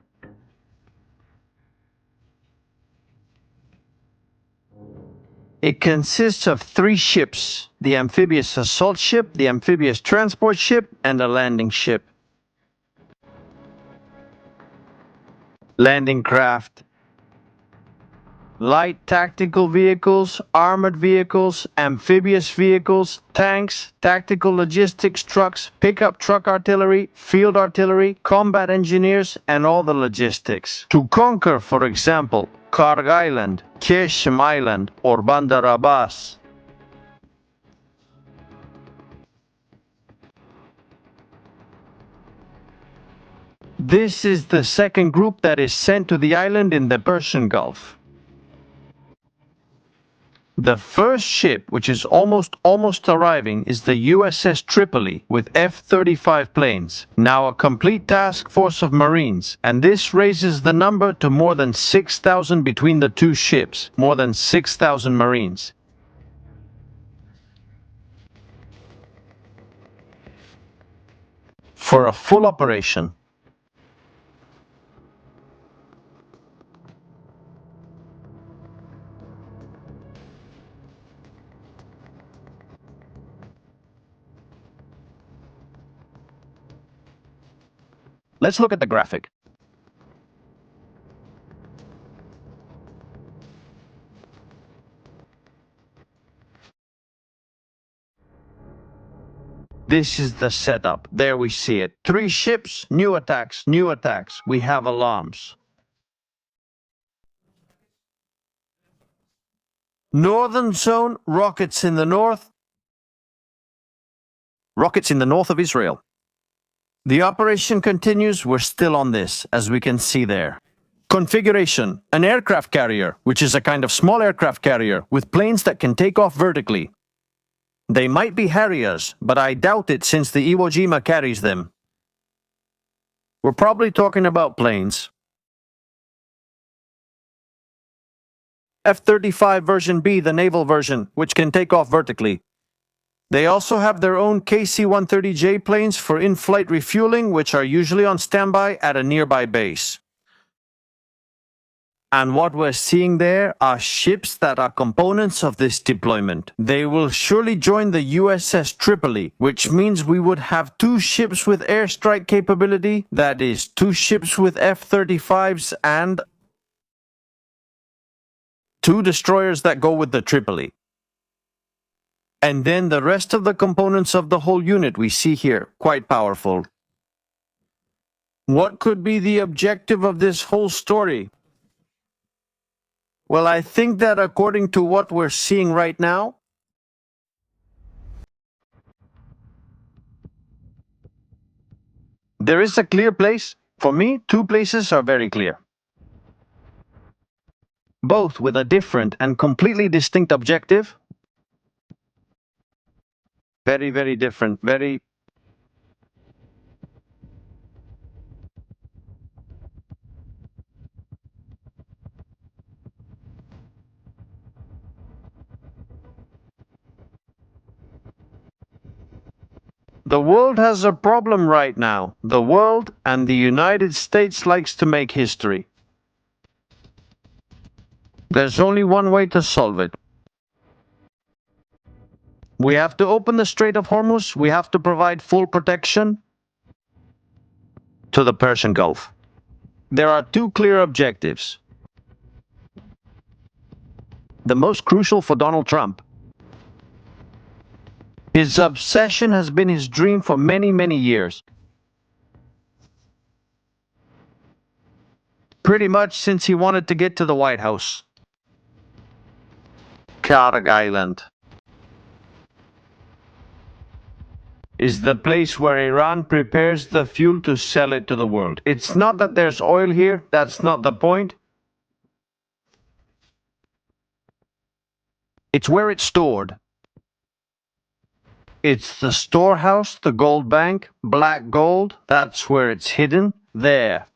Speaker 1: It consists of 3 ships, the amphibious assault ship, the amphibious transport ship, and a landing ship. Landing craft. Light tactical vehicles, armored vehicles, amphibious vehicles, tanks, tactical logistics trucks, pickup truck artillery, field artillery, combat engineers, and all the logistics. To conquer, for example, Karg Island, Keshem Island, or Bandar Abbas, This is the second group that is sent to the island in the Persian Gulf. The first ship, which is almost arriving, is the USS Tripoli with F-35 planes, now a complete task force of Marines, and this raises the number to more than 6,000 between the two ships, more than 6,000 Marines. For a full operation. Let's look at the graphic. This is the setup. There we see it. 3 ships, new attacks, new attacks. We have alarms. Northern zone, rockets in the north. Rockets in the north of Israel. The operation continues. We're still on this, as we can see there. Configuration: an aircraft carrier, which is a kind of small aircraft carrier with planes that can take off vertically. They might be Harriers, but I doubt it since the Iwo Jima carries them. We're probably talking about planes. F-35 version B, the naval version, which can take off vertically. They also have their own KC-130J planes for in-flight refueling, which are usually on standby at a nearby base. And what we're seeing there are ships that are components of this deployment. They will surely join the USS Tripoli, which means we would have 2 ships with airstrike capability, that is, 2 ships with F-35s and 2 destroyers that go with the Tripoli. And then the rest of the components of the whole unit we see here, quite powerful. What could be the objective of this whole story? Well, I think that according to what we're seeing right now, there is a clear place. For me, 2 places are very clear. Both with a different and completely distinct objective. Very, very different, very... The world has a problem right now. The world and the United States likes to make history. There's only one way to solve it. We have to open the Strait of Hormuz. We have to provide full protection to the Persian Gulf. There are 2 clear objectives. The most crucial for Donald Trump. His obsession has been his dream for many, many years. Pretty much since he wanted to get to the White House. Karg Island is the place where Iran prepares the fuel to sell it to the world. It's not that there's oil here, that's not the point. It's where it's stored. It's the storehouse, the gold bank, black gold, that's where it's hidden, there.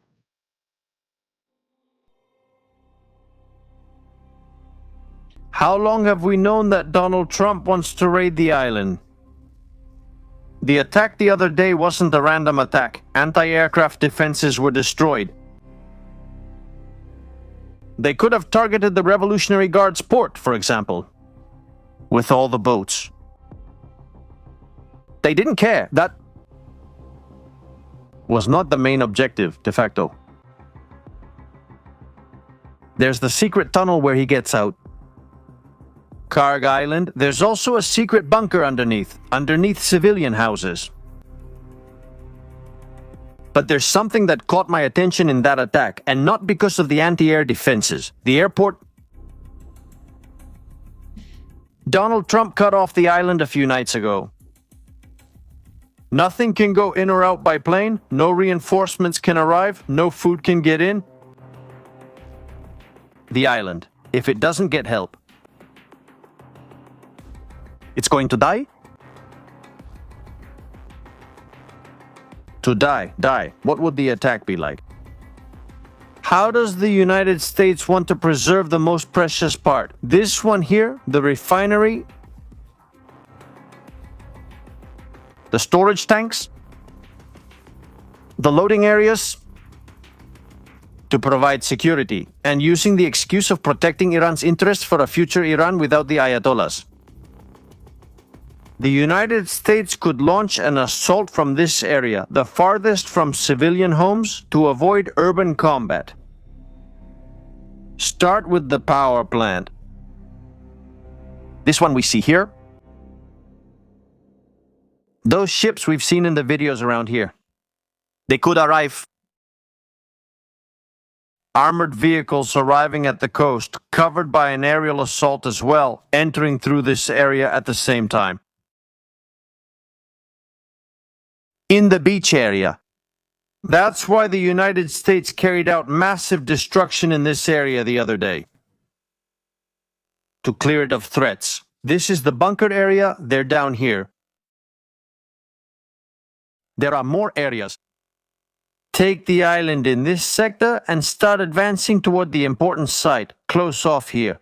Speaker 1: How long have we known that Donald Trump wants to raid the island? The attack the other day wasn't a random attack. Anti-aircraft defenses were destroyed. They could have targeted the Revolutionary Guard's port, for example, with all the boats. They didn't care. That was not the main objective, de facto. There's the secret tunnel where he gets out. Karg Island, there's also a secret bunker underneath civilian houses. But there's something that caught my attention in that attack, and not because of the anti-air defenses. The airport... Donald Trump cut off the island a few nights ago. Nothing can go in or out by plane, no reinforcements can arrive, no food can get in. The island, if it doesn't get help, it's going to die? To die. What would the attack be like? How does the United States want to preserve the most precious part? This one here, the refinery, the storage tanks, the loading areas, to provide security, and using the excuse of protecting Iran's interests for a future Iran without the Ayatollahs. The United States could launch an assault from this area, the farthest from civilian homes, to avoid urban combat. Start with the power plant. This one we see here. Those ships we've seen in the videos around here. They could arrive. Armored vehicles arriving at the coast, covered by an aerial assault as well, entering through this area at the same time. In the beach area. That's why the United States carried out massive destruction in this area the other day. To clear it of threats. This is the bunkered area, they're down here. There are more areas. Take the island in this sector and start advancing toward the important site, close off here.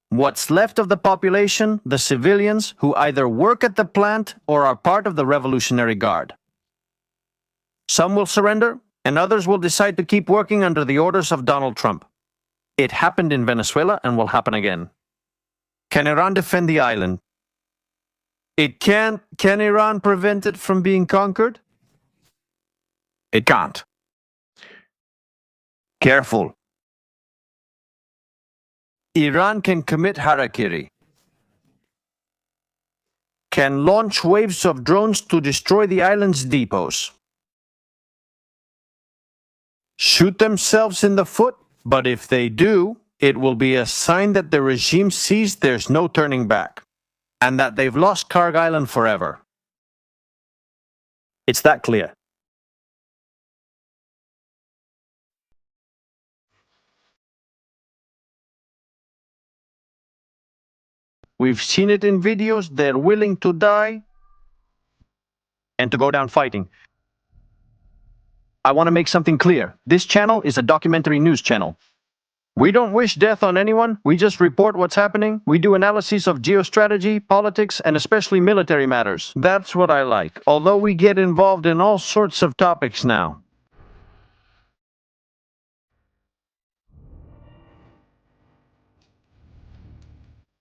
Speaker 1: What's left of the population, the civilians, who either work at the plant or are part of the Revolutionary Guard. Some will surrender, and others will decide to keep working under the orders of Donald Trump. It happened in Venezuela and will happen again. Can Iran defend the island? It can't. Can Iran prevent it from being conquered? It can't. Careful. Iran can commit harakiri. Can launch waves of drones to destroy the island's depots. Shoot themselves in the foot, but if they do, it will be a sign that the regime sees there's no turning back, and that they've lost Karg Island forever. It's that clear. We've seen it in videos, they're willing to die and to go down fighting. I want to make something clear. This channel is a documentary news channel. We don't wish death on anyone, we just report what's happening. We do analyses of geostrategy, politics, and especially military matters. That's what I like, although we get involved in all sorts of topics now.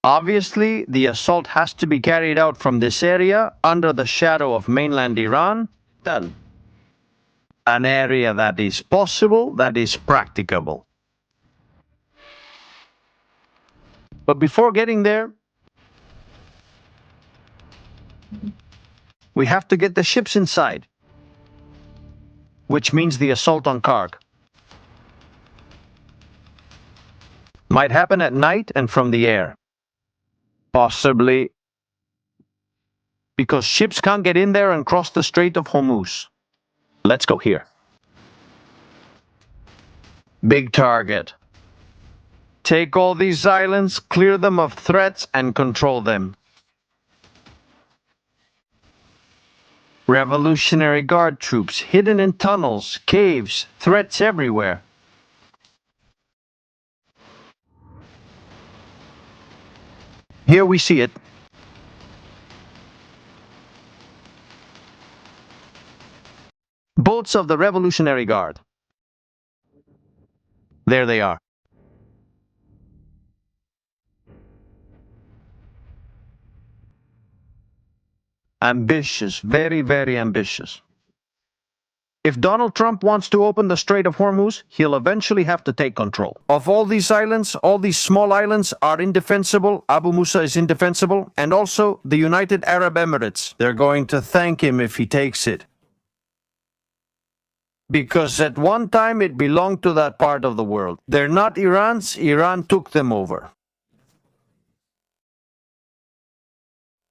Speaker 1: Obviously, the assault has to be carried out from this area, under the shadow of mainland Iran. Done. An area that is possible, that is practicable. But before getting there, we have to get the ships inside, which means the assault on Karg. Might happen at night and from the air. Possibly because ships can't get in there and cross the Strait of Hormuz. Let's go here. Big target. Take all these islands, clear them of threats, and control them. Revolutionary Guard troops hidden in tunnels, caves, threats everywhere. Here we see it. Boats of the Revolutionary Guard. There they are. Ambitious, very, very ambitious. If Donald Trump wants to open the Strait of Hormuz, he'll eventually have to take control. Of all these islands, all these small islands are indefensible. Abu Musa is indefensible. And also the United Arab Emirates. They're going to thank him if he takes it. Because at one time it belonged to that part of the world. They're not Iran's, Iran took them over.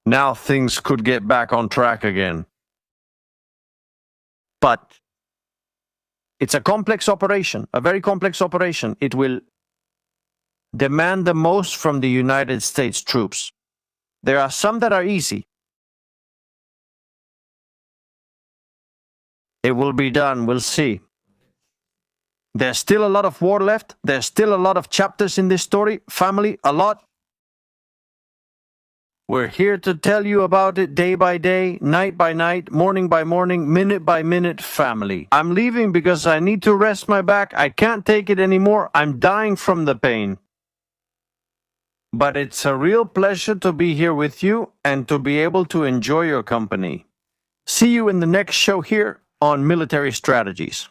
Speaker 1: Now things could get back on track again. But it's a complex operation, a very complex operation. It will demand the most from the United States troops. There are some that are easy. It will be done, we'll see. There's still a lot of war left. There's still a lot of chapters in this story. Family, a lot. We're here to tell you about it day by day, night by night, morning by morning, minute by minute, family. I'm leaving because I need to rest my back. I can't take it anymore. I'm dying from the pain. But it's a real pleasure to be here with you and to be able to enjoy your company. See you in the next show here on Military Strategies.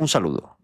Speaker 1: Un saludo.